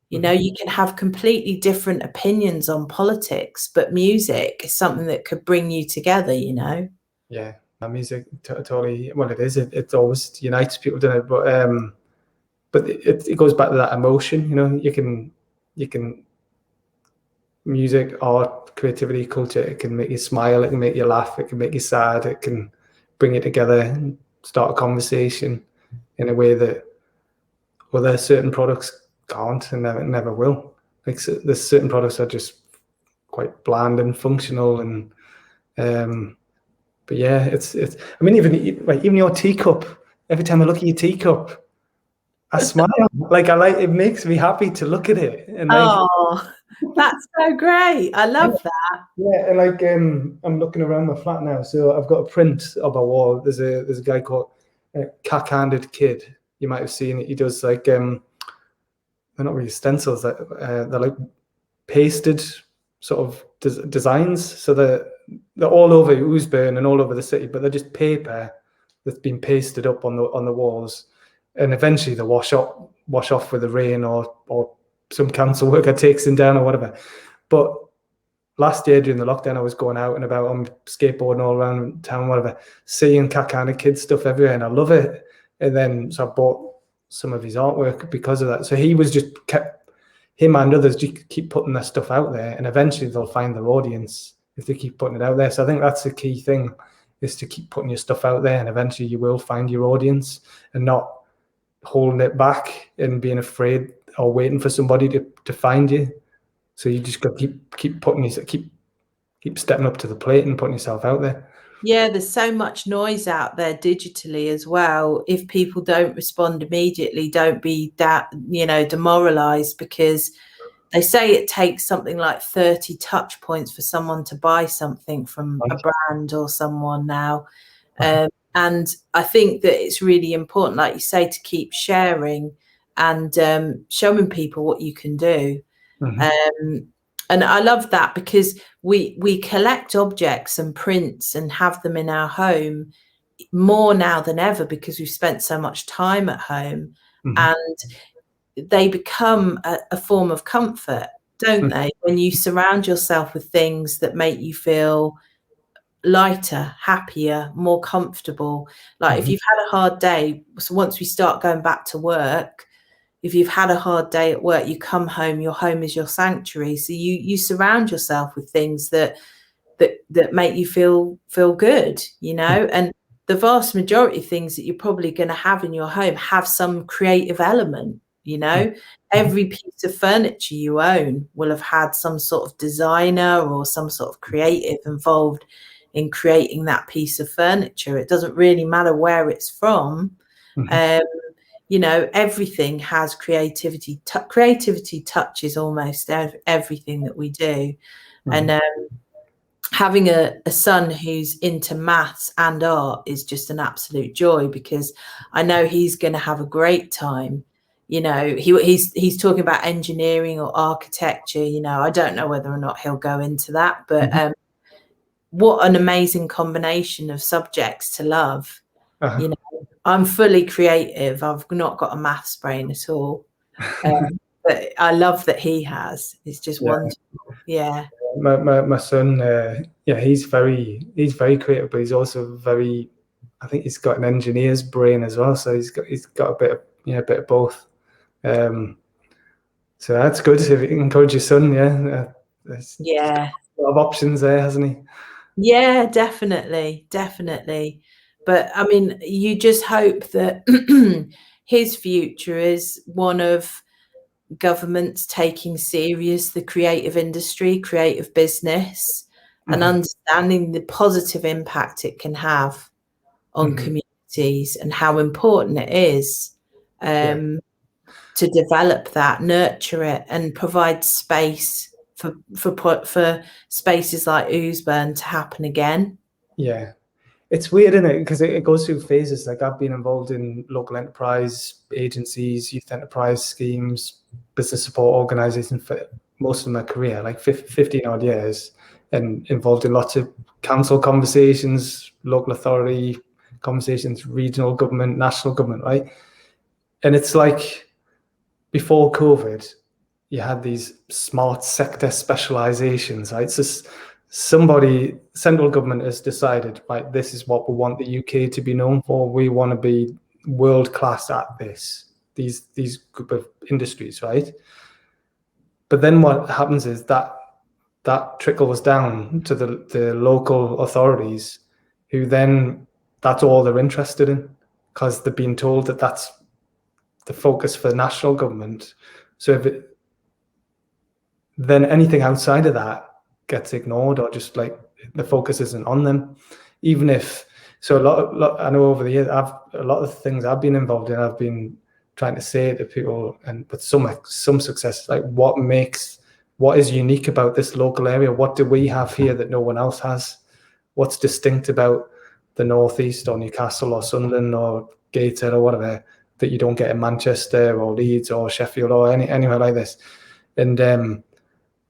You can have completely different opinions on politics, but music is something that could bring you together. Yeah, music totally. Well, it is. It always unites people, doesn't it? But it goes back to that emotion. You can music, art, creativity, culture. It can make you smile. It can make you laugh. It can make you sad. It can bring you together and start a conversation in a way that other certain products can't and never will. Like, there's certain products that are just quite bland and functional, and but yeah, it's. I mean, even your teacup. Every time I look at your teacup, I smile. It makes me happy to look at it. And that's so great. I love that. Yeah, and I'm looking around my flat now, so I've got a print of a wall. There's a guy called Cack-Handed Kid. You might have seen it. He does they're not really stencils. They're like pasted sort of designs. So they're all over Oosburn and all over the city, but they're just paper that's been pasted up on the walls, and eventually they wash off with the rain, or some council worker takes them down or whatever. But last year during the lockdown, I was going out and about on skateboarding all around town, whatever, seeing Cack-Handed Kid stuff everywhere, and I love it. And then so I bought some of his artwork because of that. So he was just him and others just keep putting their stuff out there, and eventually they'll find their audience if they keep putting it out there. So I think that's the key thing, is to keep putting your stuff out there, and eventually you will find your audience, and not holding it back and being afraid or waiting for somebody to find you. So you just got to keep stepping up to the plate and putting yourself out there. Yeah, there's so much noise out there digitally as well. If people don't respond immediately, don't be demoralized, because they say it takes something like 30 touch points for someone to buy something from a brand or someone now. And I think that it's really important, like you say, to keep sharing and showing people what you can do. And I love that, because we collect objects and prints and have them in our home more now than ever, because we've spent so much time at home, and they become a form of comfort, don't they? When you surround yourself with things that make you feel lighter, happier, more comfortable. Like if you've had a hard day, so once we start going back to work, if you've had a hard day at work, you come home, your home is your sanctuary. So you surround yourself with things that make you feel good, and the vast majority of things that you're probably going to have in your home have some creative element. Every piece of furniture you own will have had some sort of designer or some sort of creative involved in creating that piece of furniture. It doesn't really matter where it's from. Everything has creativity. Creativity touches almost everything that we do. And having a son who's into maths and art is just an absolute joy, because I know he's going to have a great time. He's talking about engineering or architecture. I don't know whether or not he'll go into that, but what an amazing combination of subjects to love. I'm fully creative. I've not got a maths brain at all. But I love that he has. It's just wonderful. Yeah. My son, he's very creative, but he's also very, I think he's got an engineer's brain as well. So he's got a bit of both. So that's good. If you encourage your son, there's Yeah. a lot of options there, hasn't he? Yeah, definitely, definitely. But I mean, you just hope that his future is one of governments taking serious the creative industry, creative business, and understanding the positive impact it can have on communities and how important it is to develop that, nurture it, and provide space for spaces like Oosburn to happen again. Yeah. It's weird, isn't it? Because it goes through phases. Like I've been involved in local enterprise agencies, youth enterprise schemes, business support organisations for most of my career, like 15 odd years, and involved in lots of council conversations, local authority conversations, regional government, national government, right? And it's like before COVID, you had these smart sector specializations, right? So somebody, central government has decided, right, this is what we want the UK to be known for. We want to be world class at this, these group of industries, right? But then what happens is that trickles down to the local authorities, who then that's all they're interested in, because they've been told that that's the focus for national government. So then anything outside of that gets ignored, or just like the focus isn't on them. Even if, so I know over the years, a lot of things I've been involved in, I've been trying to say to people, and with some success, like what is unique about this local area? What do we have here that no one else has? What's distinct about the Northeast or Newcastle or Sunderland or Gateshead or whatever that you don't get in Manchester or Leeds or Sheffield or anywhere like this? And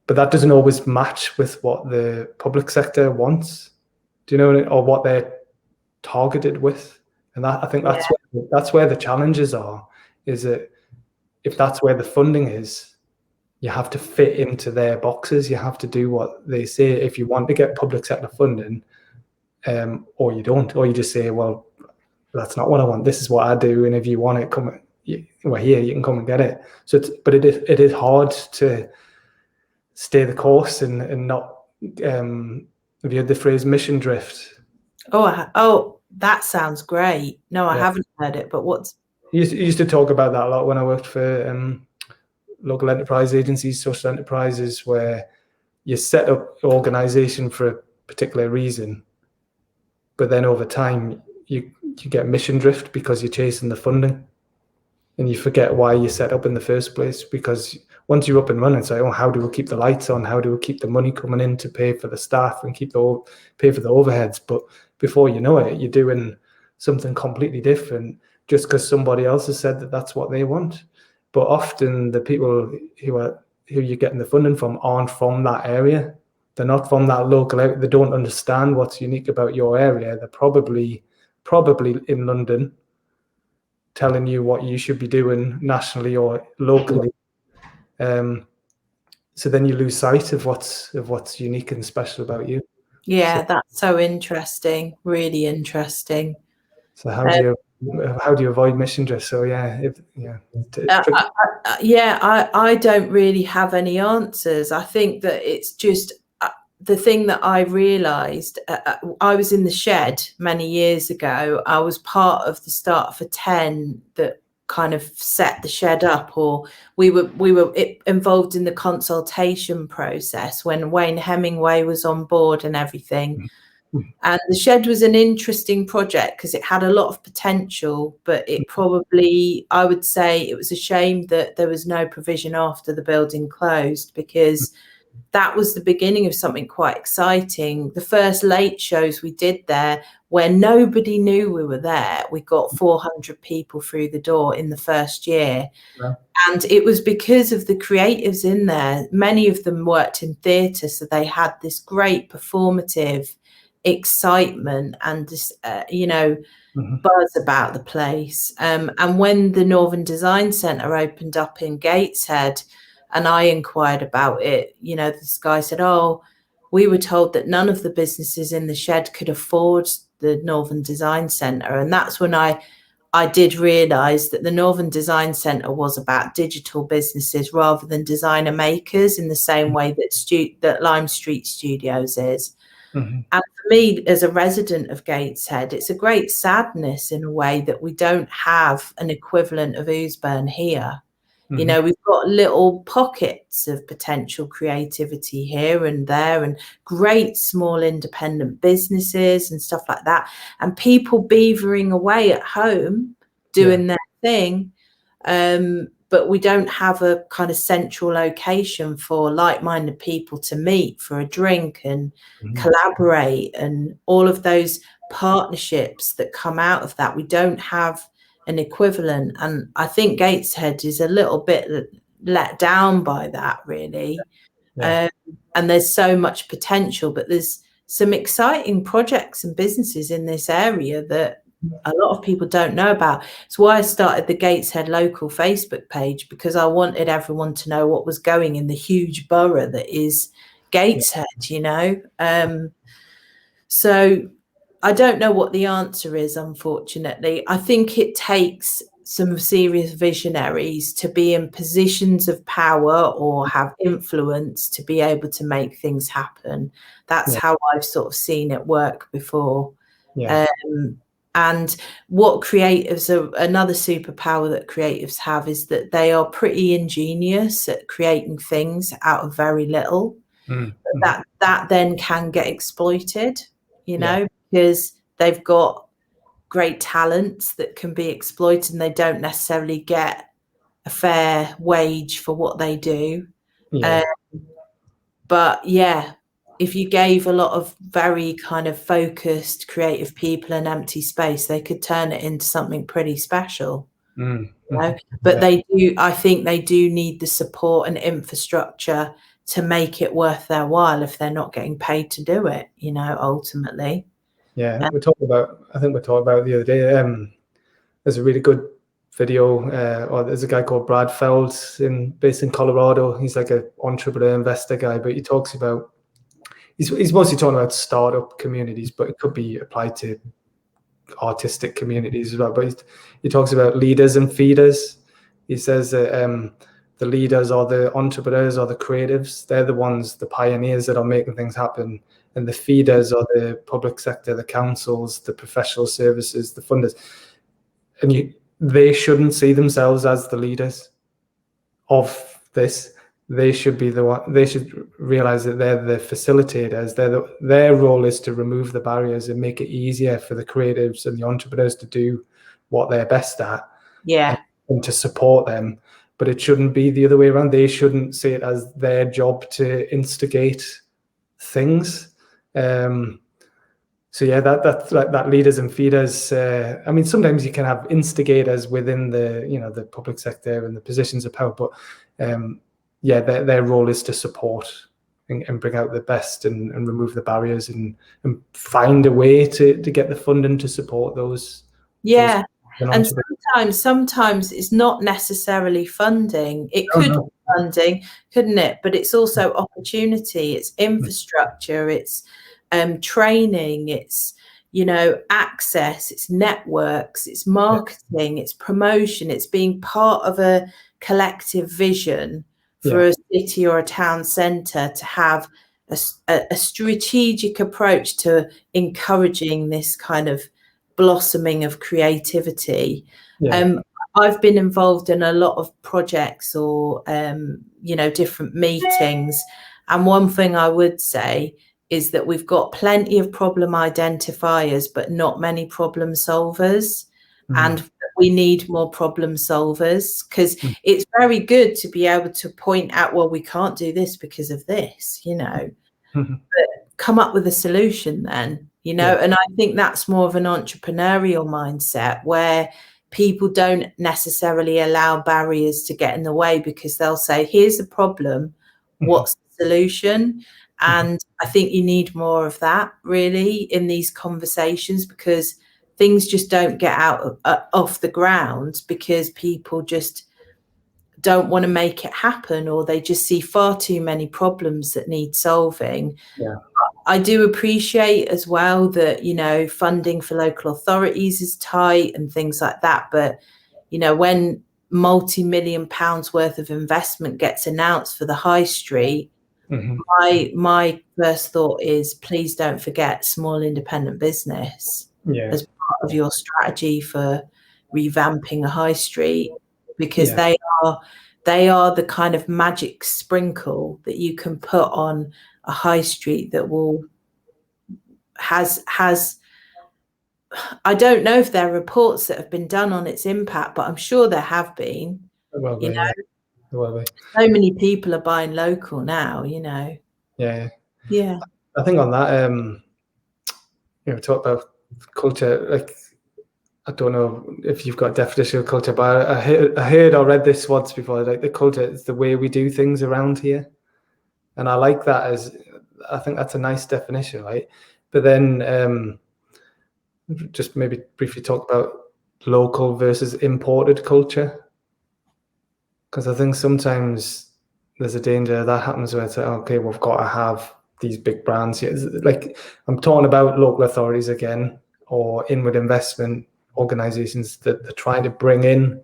but that doesn't always match with what the public sector wants. Do you know, or what they're targeted with? And that, I think that's where the challenges are. Is that if that's where the funding is, you have to fit into their boxes. You have to do what they say if you want to get public sector funding, or you don't, or you just say, well, that's not what I want. This is what I do, and if you want it, we're here. You can come and get it. So, but it is hard to stay the course and not. Have you heard the phrase mission drift? Oh, that sounds great. No, I haven't heard it, but what's... I used to talk about that a lot when I worked for local enterprise agencies, social enterprises, where you set up an organization for a particular reason, but then over time you get mission drift because you're chasing the funding and you forget why you set up in the first place. Because once you're up and running, it's like, oh, how do we keep the lights on? How do we keep the money coming in to pay for the staff and pay for the overheads? But before you know it, you're doing something completely different just because somebody else has said that that's what they want. But often the people who you're getting the funding from aren't from that area. They're not from that local area. They don't understand what's unique about your area. They're probably in London telling you what you should be doing nationally or locally. So then you lose sight of what's unique and special about you. Yeah, that's so interesting. Really interesting. So how do you avoid mission drift? So I don't really have any answers. I think that it's just the thing that I realised. I was in the shed many years ago. I was part of the start for 10 that kind of set the shed up, or we were involved in the consultation process when Wayne Hemingway was on board and everything. And the shed was an interesting project because it had a lot of potential, but it probably, I would say it was a shame that there was no provision after the building closed, because that was the beginning of something quite exciting. The first late shows we did there, where nobody knew we were there, we got 400 people through the door in the first year. Yeah. And it was because of the creatives in there. Many of them worked in theatre, so they had this great performative excitement and this, buzz about the place. And when the Northern Design Centre opened up in Gateshead, and I inquired about it, this guy said, oh, we were told that none of the businesses in the shed could afford the Northern Design Centre. And that's when I I did realise that the Northern Design Centre was about digital businesses rather than designer makers, in the same way that Lime Street Studios is. Mm-hmm. And for me, as a resident of Gateshead, it's a great sadness in a way that we don't have an equivalent of Oosburn here. Mm-hmm. You know, we've got little pockets of potential creativity here and there, and great small independent businesses and stuff like that, and people beavering away at home doing their thing. But we don't have a kind of central location for like-minded people to meet for a drink and collaborate, and all of those partnerships that come out of that. We don't have an equivalent, and I think Gateshead is a little bit let down by that, really. And there's so much potential, but there's some exciting projects and businesses in this area that a lot of people don't know about. It's why I started the Gateshead local Facebook page, because I wanted everyone to know what was going in the huge borough that is Gateshead, you know. So I don't know what the answer is, unfortunately. I think it takes some serious visionaries to be in positions of power or have influence to be able to make things happen. That's how I've sort of seen it work before. And what creatives are, another superpower that creatives have, is that they are pretty ingenious at creating things out of very little. That then can get exploited, you know, because they've got great talents that can be exploited, and they don't necessarily get a fair wage for what they do. But if you gave a lot of very kind of focused creative people an empty space, they could turn it into something pretty special. You know? But they do, I think they do need the support and infrastructure to make it worth their while if they're not getting paid to do it, you know, ultimately. I think we talked about it the other day. There's a really good video, or there's a guy called Brad Feld based in Colorado. He's like an entrepreneur investor guy, but he talks about, he's mostly talking about startup communities, but it could be applied to artistic communities as well. But he talks about leaders and feeders. He says that the leaders are the entrepreneurs or the creatives. They're the ones, the pioneers that are making things happen. And the feeders are the public sector, the councils, the professional services, the funders. And they shouldn't see themselves as the leaders of this. They should be the one. They should realize that they're the facilitators. Their role is to remove the barriers and make it easier for the creatives and the entrepreneurs to do what they're best at. And to support them. But it shouldn't be the other way around. They shouldn't see it as their job to instigate things. So that's like that leaders and feeders. I mean, sometimes you can have instigators within the public sector and the positions of power, but their role is to support and bring out the best and remove the barriers and find a way to get the funding to support those. And sometimes it's not necessarily funding. It could be funding, couldn't it? But it's also opportunity, it's infrastructure, it's training, it's, you know, access, it's networks, it's marketing, it's promotion, it's being part of a collective vision for a city or a town centre to have a strategic approach to encouraging this kind of blossoming of creativity. I've been involved in a lot of projects or different meetings, and one thing I would say is that we've got plenty of problem identifiers but not many problem solvers. And we need more problem solvers, because it's very good to be able to point out, well, we can't do this because of this, you know, but come up with a solution then, you know. And I think that's more of an entrepreneurial mindset, where people don't necessarily allow barriers to get in the way, because they'll say, here's the problem, what's the solution? And I think you need more of that, really, in these conversations, because things just don't get out off the ground because people just don't want to make it happen, or they just see far too many problems that need solving. I do appreciate as well that, you know, funding for local authorities is tight and things like that. But, you know, when multi-million pounds worth of investment gets announced for the high street, my first thought is, please don't forget small independent business as part of your strategy for revamping a high street, because they are the kind of magic sprinkle that you can put on a high street that has I don't know if there are reports that have been done on its impact, but I'm sure there have been. You know, so many people are buying local now, you know. Yeah. I think on that, you know, talk about culture, like, I don't know if you've got a definition of culture, but I heard or read this once before, like the culture is the way we do things around here. And I like that, as I think that's a nice definition, right? But then just maybe briefly talk about local versus imported culture. Because I think sometimes there's a danger that happens where it's like, okay, we've got to have these big brands here. Like, I'm talking about local authorities again, or inward investment organizations that are trying to bring in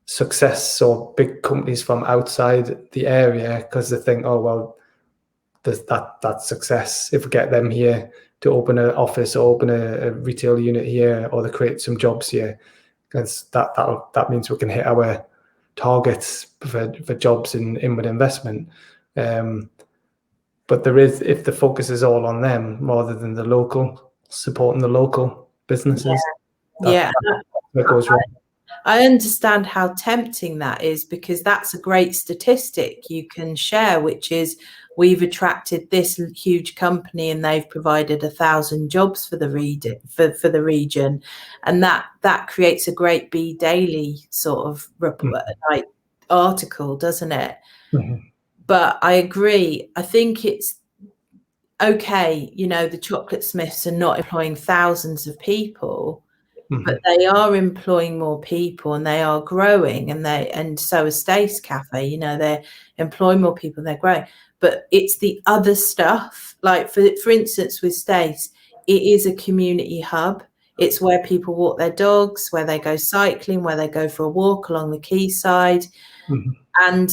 success or big companies from outside the area because they think, oh, well, there's that success if we get them here to open an office or open a retail unit here, or they create some jobs here, because that means we can hit our targets for jobs in inward investment. But there is, if the focus is all on them rather than the local, supporting the local businesses, that goes wrong. I understand how tempting that is, because that's a great statistic you can share, which is we've attracted this huge company and they've provided 1,000 jobs for the region, and that creates a great Be Daily sort of like article, doesn't it? But I agree. I think it's okay, you know, the chocolate smiths are not employing thousands of people, but they are employing more people and they are growing, and so is Stace Cafe, you know, they're employing more people and they're growing. But it's the other stuff, like for instance with Stace, it is a community hub. It's where people walk their dogs, where they go cycling, where they go for a walk along the quayside. And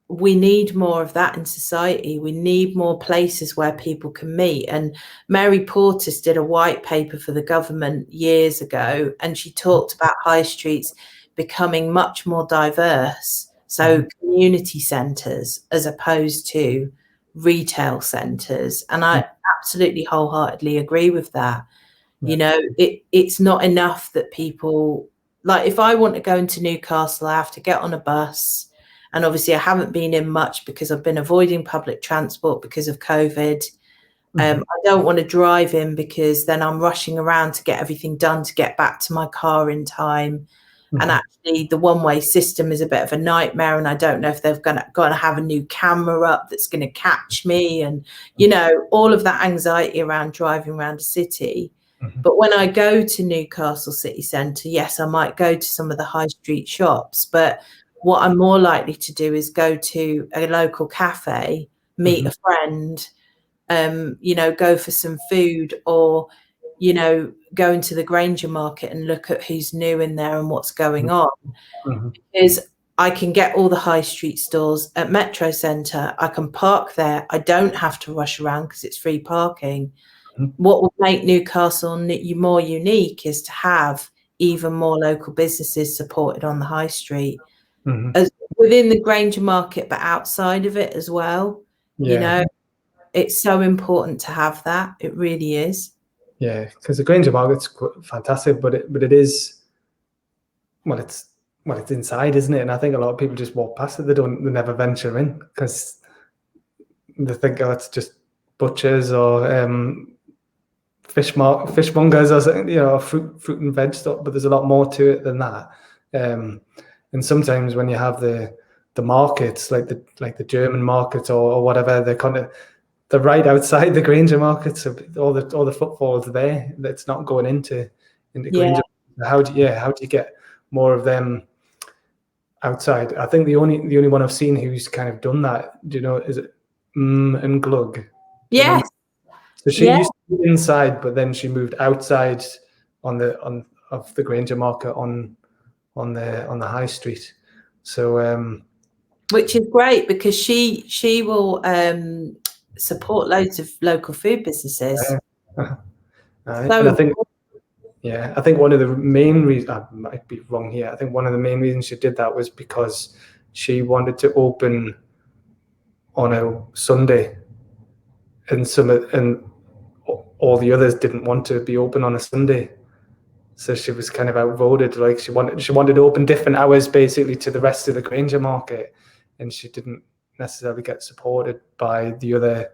we need more of that in society. We need more places where people can meet. And Mary Portis did a white paper for the government years ago, and she talked about high streets becoming much more diverse. So community centres as opposed to retail centres. And I absolutely wholeheartedly agree with that. You know, it's not enough that people, like, if I want to go into Newcastle, I have to get on a bus. And obviously I haven't been in much because I've been avoiding public transport because of COVID. I don't want to drive in because then I'm rushing around to get everything done to get back to my car in time. And actually the one-way system is a bit of a nightmare, and I don't know if they've going to have a new camera up that's going to catch me, and, you know, all of that anxiety around driving around a city. But when I go to Newcastle city centre, yes, I might go to some of the high street shops, but what I'm more likely to do is go to a local cafe, meet a friend, you know, go for some food, or, you know, go into the Granger Market and look at who's new in there and what's going on. Because I can get all the high street stores at Metro Centre. I can park there. I don't have to rush around because it's free parking. What would make Newcastle more unique is to have even more local businesses supported on the high street. As within the Granger Market, but outside of it as well. You know, it's so important to have that. It really is. Yeah, because the Granger Market's fantastic, but it is, well, it's inside, isn't it? And I think a lot of people just walk past it. They never venture in because they think, oh, it's just butchers or fishmongers or something, you know, fruit and veg stuff. But there's a lot more to it than that. And sometimes when you have the markets, like the German market or whatever, they're right outside the Granger Market, so all the footfall's there. That's not going into Granger. How do you get more of them outside? I think the only one I've seen who's kind of done that, do you know, is it and Glug? Yes. So she used to be inside, but then she moved outside of the Granger Market on the high street. So which is great because she will support loads of local food businesses. and So I think one of the main reasons, I might be wrong here, I think one of the main reasons she did that was because she wanted to open on a Sunday, and all the others didn't want to be open on a Sunday. So she was kind of outvoted. Like she wanted to open different hours basically to the rest of the Granger Market, and she didn't necessarily get supported by the other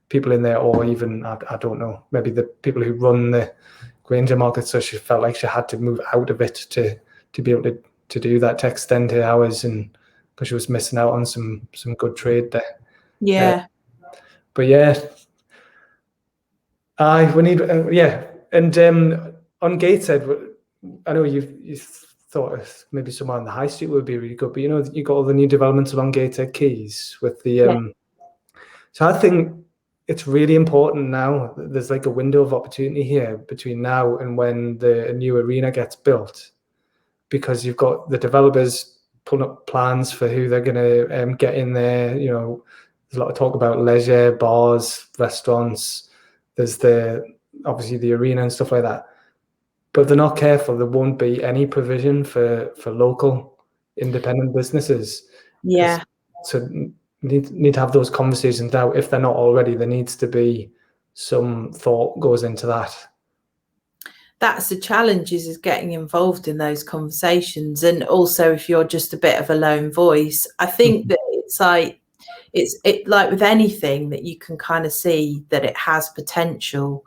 people in there, or even I don't know, maybe the people who run the Granger Market. So she felt like she had to move out of it to be able to do that, to extend her hours, and because she was missing out on some good trade there. yeah. But yeah, we need and on Gateshead, I know you thought maybe somewhere on the high street would be really good, but you got all the new developments along Gateshead Quays with the so I think it's really important now. There's like a window of opportunity here between now and when the new arena gets built, because you've got the developers pulling up plans for who they're going to get in there. There's a lot of talk about leisure, bars, restaurants. There's obviously the arena and stuff like that. But if they're not careful, there won't be any provision for local independent businesses. Yeah. So need to have those conversations now. If they're not already, there needs to be some thought goes into that. That's the challenge, is getting involved in those conversations. And also, if you're just a bit of a lone voice, I think that it's like with anything that you can kind of see that it has potential.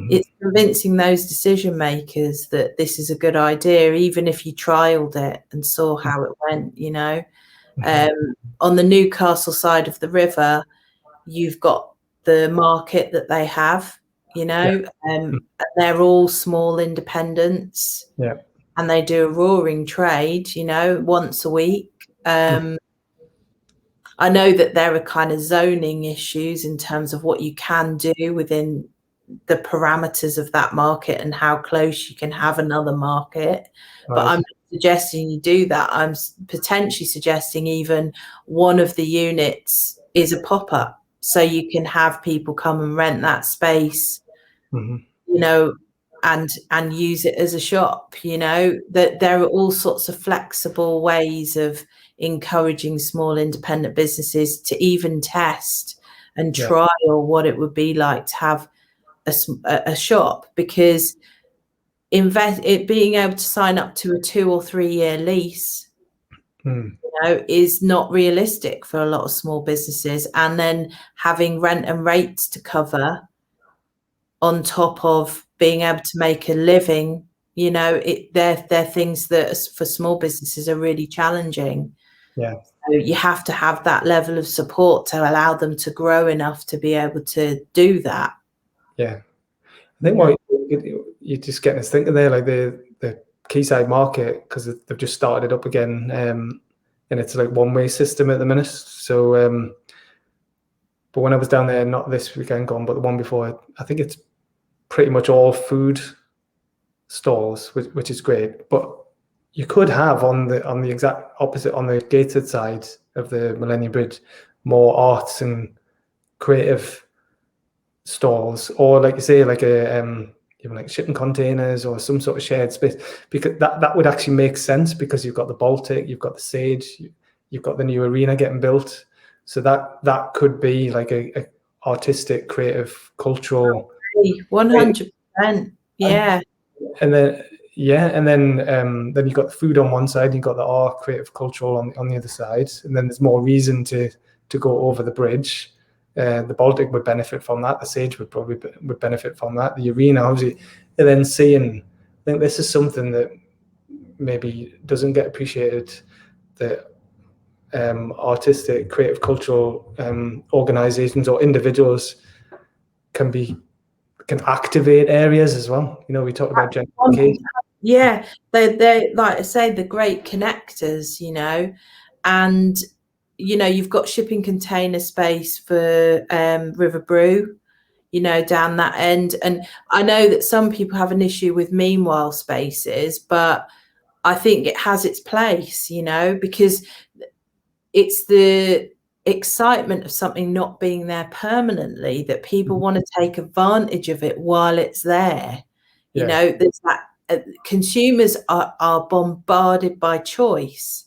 It's convincing those decision makers that this is a good idea, even if you trialed it and saw how it went. On the Newcastle side of the river, you've got the market that they have, and they're all small independents, and they do a roaring trade, once a week. I know that there are kind of zoning issues in terms of what you can do within the parameters of that market and how close you can have another market. Right. But I'm not suggesting you do that. I'm potentially suggesting even one of the units is a pop-up, so you can have people come and rent that space, and use it as a shop. That there are all sorts of flexible ways of encouraging small independent businesses to even test and trial what it would be like to have a shop, because being able to sign up to a 2 or 3 year lease is not realistic for a lot of small businesses, and then having rent and rates to cover on top of being able to make a living, they're things that for small businesses are really challenging. So you have to have that level of support to allow them to grow enough to be able to do that. I think what you're just getting us thinking there, like the Quayside Market, because they've just started it up again, and it's like one-way system at the minute. So, but when I was down there, not this weekend gone, but the one before, I think it's pretty much all food stalls, which is great. But you could have on the exact opposite, on the gated side of the Millennium Bridge, more arts and creative stalls, or like you say, like even like shipping containers or some sort of shared space, because that would actually make sense, because you've got the Baltic, you've got the Sage, you've got the new arena getting built. So that could be like a artistic, creative, cultural. 100%. Yeah. And then then you've got the food on one side, you've got the art, creative, cultural on the other side, and then there's more reason to go over the bridge. The Baltic would benefit from that. The Sage would probably benefit from that. The arena, obviously, and then I think this is something that maybe doesn't get appreciated. That artistic, creative, cultural organizations or individuals can activate areas as well. We talk about gentrification. Yeah, they're like I say, the great connectors, and you've got shipping container space for River Brew. you know, down that end. And I know that some people have an issue with meanwhile spaces, but I think it has its place, you know, because it's the excitement of something not being there permanently that people want to take advantage of it while it's there. You know, there's that consumers are bombarded by choice.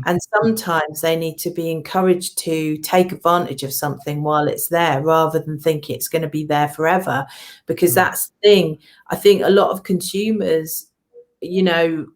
And sometimes they need to be encouraged to take advantage of something while it's there rather than think it's going to be there forever. Because that's the thing. I think a lot of consumers, you know,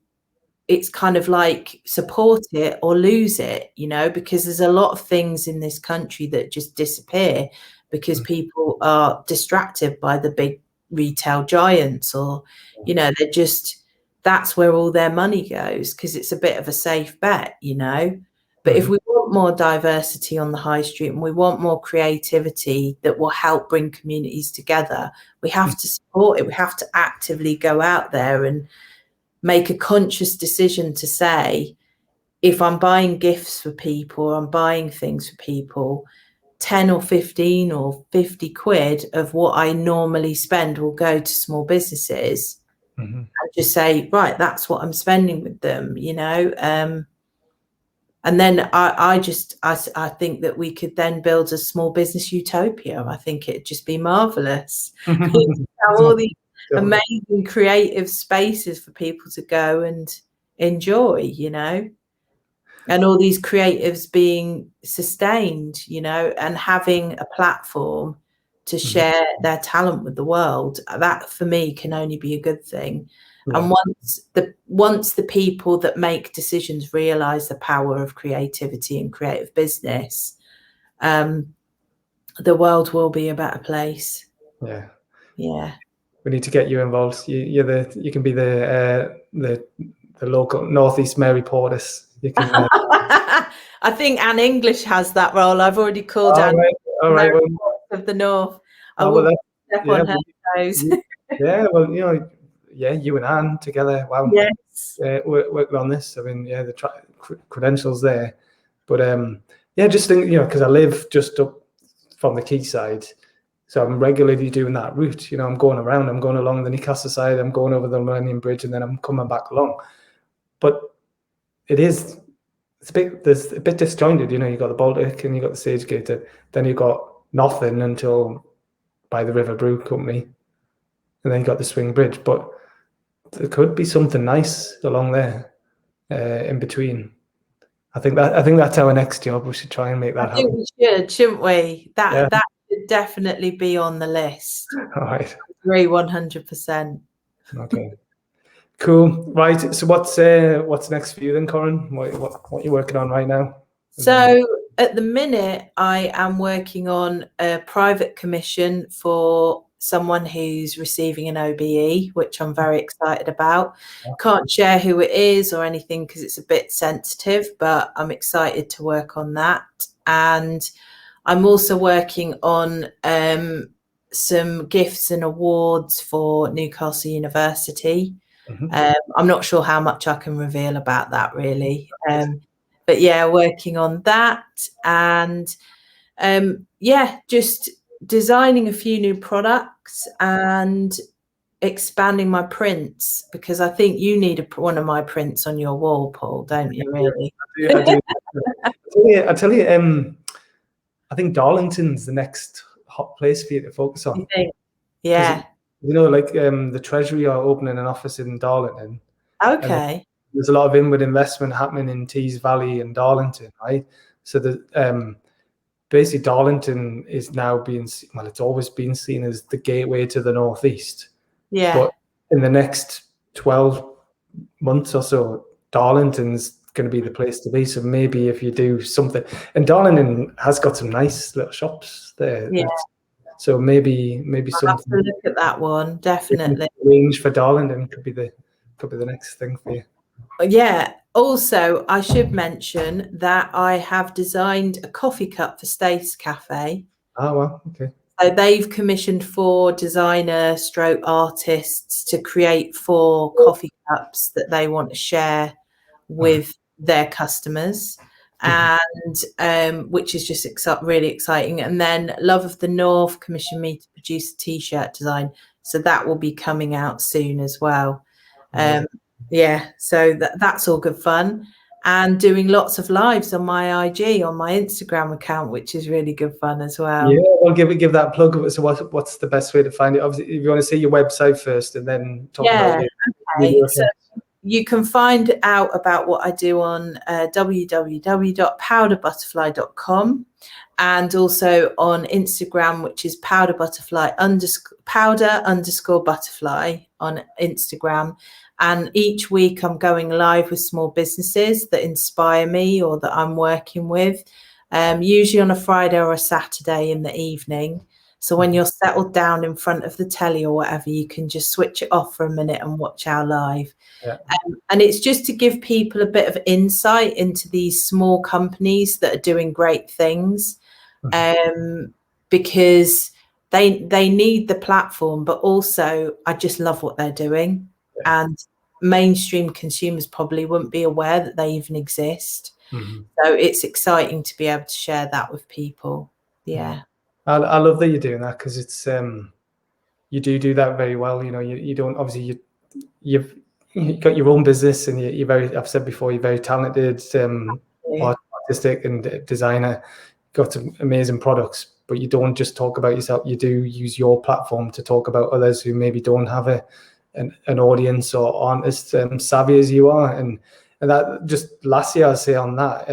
it's kind of like support it or lose it, you know, because there's a lot of things in this country that just disappear because people are distracted by the big retail giants, or, you know, they're just, that's where all their money goes because it's a bit of a safe bet, you know. But if we want more diversity on the high street and we want more creativity that will help bring communities together, we have to support it. We have to actively go out there and make a conscious decision to say, if I'm buying gifts for people, I'm buying things for people, 10 or 15 or 50 quid of what I normally spend will go to small businesses. And just say, right, that's what I'm spending with them, you know. And then I think that we could then build a small business utopia. I think it'd just be marvelous. All these amazing creative spaces for people to go and enjoy, you know, and all these creatives being sustained, you know, and having a platform to share their talent with the world. That for me can only be a good thing. And once the people that make decisions realize the power of creativity and creative business, the world will be a better place. Yeah. We need to get you involved. You can be the local Northeast Mary Portis. You can. I think Anne English has that role. I've already called Anne well, of the North. I will step on her toes. Well, you know, you and Anne together. Wow. Yes. Working on this. I mean, the credentials there, but just think, you know, because I live just up from the quayside. So I'm regularly doing that route. You know, I'm going around, I'm going along the Newcastle side, I'm going over the Millennium Bridge, and then I'm coming back along. But it's a bit disjointed. You know, you got the Baltic and you got the Sage Gate, then you got nothing until by the River Brew Company, and then you got the Swing Bridge. But there could be something nice along there in between. I think that's our next job. We should try and make that happen. I think we should, shouldn't we? That should definitely be on the list. All right. I agree 100%. Okay. Cool. Right. So what's next for you then, Corinne? What are you working on right now? So at the minute, I am working on a private commission for someone who's receiving an OBE, which I'm very excited about. Can't share who it is or anything because it's a bit sensitive, but I'm excited to work on that. And I'm also working on some gifts and awards for Newcastle University. I'm not sure how much I can reveal about that really. But yeah, working on that and just designing a few new products and expanding my prints, because I think you need one of my prints on your wall, Paul, don't you really? I do. I tell you, I think Darlington's the next hot place for you to focus on. You think? Yeah. You know, like the Treasury are opening an office in Darlington. Okay. There's a lot of inward investment happening in Tees Valley and Darlington, right? So basically Darlington is now it's always been seen as the gateway to the Northeast. Yeah. But in the next 12 months or so, Darlington's going to be the place to be. So maybe if you do something, and Darlington has got some nice little shops there. Yeah. So maybe I'll something. have to look at that one, definitely. Range for Darlington could be the next thing for you. Yeah. Also, I should mention that I have designed a coffee cup for Stace Cafe. Oh, well, okay. So they've commissioned 4 designer stroke artists to create 4 coffee cups that they want to share with their customers. and which is just really exciting. And then Love of the North commissioned me to produce a t-shirt design, so that will be coming out soon as well. Yeah, so that's all good fun, and doing lots of lives on my IG, on my Instagram account, which is really good fun as well. Yeah, well, give that plug. So what's the best way to find it? Obviously, if you want to see your website first and then talk about it. Okay. So you can find out about what I do on www.powderbutterfly.com, and also on Instagram, which is powder_butterfly on Instagram. And each week I'm going live with small businesses that inspire me or that I'm working with, usually on a Friday or a Saturday in the evening. So when you're settled down in front of the telly or whatever, you can just switch it off for a minute and watch our live. Yeah. And it's just to give people a bit of insight into these small companies that are doing great things, because they need the platform, but also I just love what they're doing. Yeah. And mainstream consumers probably wouldn't be aware that they even exist. So it's exciting to be able to share that with people. Yeah. I love that you're doing that, because it's you do that very well. You know, you don't, obviously you've got your own business, and you're very, I've said before, you're very talented, artistic and designer, got some amazing products, but you don't just talk about yourself. You do use your platform to talk about others who maybe don't have an audience or aren't as savvy as you are. And that, just last year, I'll say on that,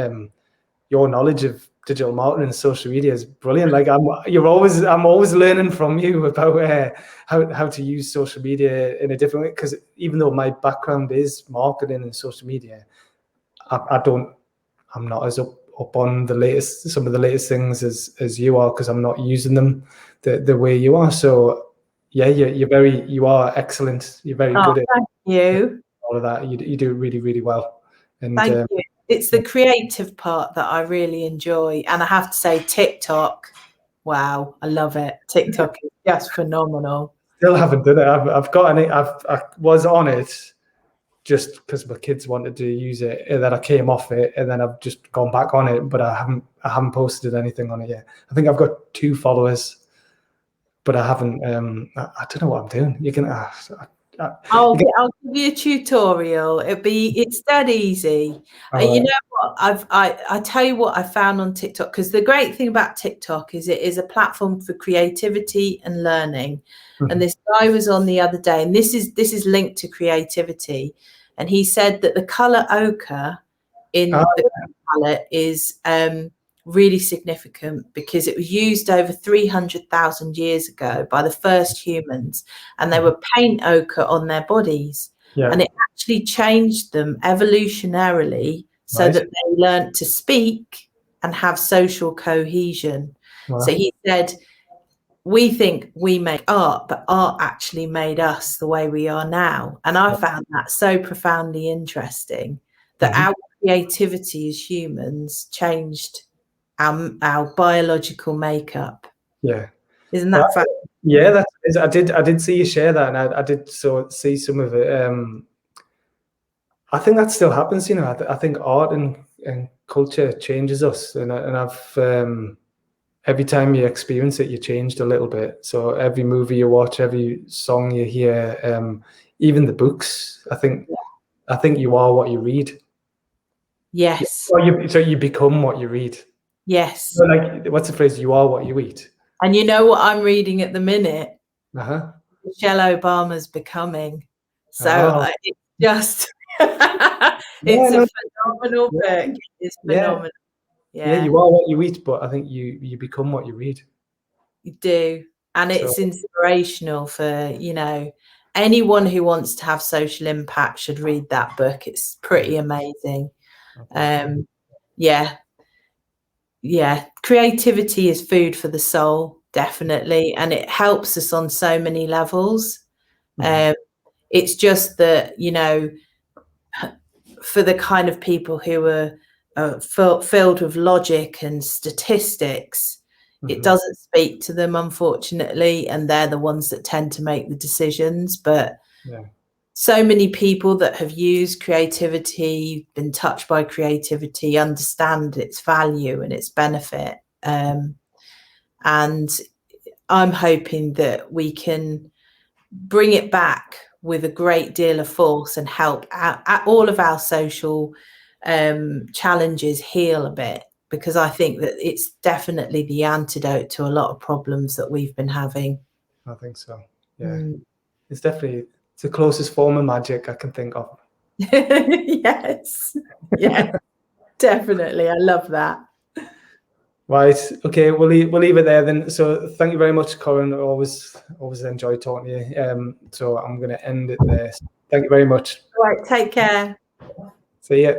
your knowledge of digital marketing and social media is brilliant. Like I'm always learning from you about how to use social media in a different way, because even though my background is marketing and social media, I'm not as up on some of the latest things as you are, because I'm not using them the way you are. So yeah, you are excellent. You're very good at all of that. You do it really, really well. And thank you. It's the creative part that I really enjoy. And I have to say, TikTok, wow, I love it. TikTok is just phenomenal. Still haven't done it. I was on it just because my kids wanted to use it, and then I came off it, and then I've just gone back on it, but I haven't posted anything on it yet. I think I've got 2 followers, but I haven't. I don't know what I'm doing. You can. I'll give you a tutorial. It's that easy. You know what? I tell you what I found on TikTok, because the great thing about TikTok is it is a platform for creativity and learning. And this guy was on the other day, and this is linked to creativity, and he said that the color ochre in the palette is really significant, because it was used over 300,000 years ago by the first humans, and they would paint ochre on their bodies, and it actually changed them evolutionarily so that they learned to speak and have social cohesion. So he said, we think we make art, but art actually made us the way we are now. And I found that so profoundly interesting, that our creativity as humans changed our biological makeup. Yeah. Isn't that fact? Yeah, I did see you share that, and I did see some of it. I think that still happens, you know. I think art and culture changes us, and I've every time you experience it, you changed a little bit. So every movie you watch, every song you hear, even the books, I think you are what you read. Yes. So you become what you read. Yes. So like, what's the phrase? You are what you eat. And you know what I'm reading at the minute? Michelle Obama's Becoming. So it's just, it's a phenomenal book. It's phenomenal. Yeah, you are what you eat, but I think you become what you read. You do. And it's inspirational for, you know, anyone who wants to have social impact should read that book. It's pretty amazing. Yeah. Creativity is food for the soul, definitely. And it helps us on so many levels. It's just that, you know, for the kind of people who are filled with logic and statistics, it doesn't speak to them, unfortunately, and they're the ones that tend to make the decisions. But so many people that have used creativity, been touched by creativity, understand its value and its benefit. And I'm hoping that we can bring it back with a great deal of force and help all of our social challenges heal a bit, because I think that it's definitely the antidote to a lot of problems that we've been having. I think so. Yeah, it's definitely the closest form of magic I can think of. Yes, yeah, definitely. I love that. Right. Okay. We'll leave it there then. So thank you very much, Corinne. Always enjoy talking to you. So I'm going to end it there. Thank you very much. All right. Take care. See ya.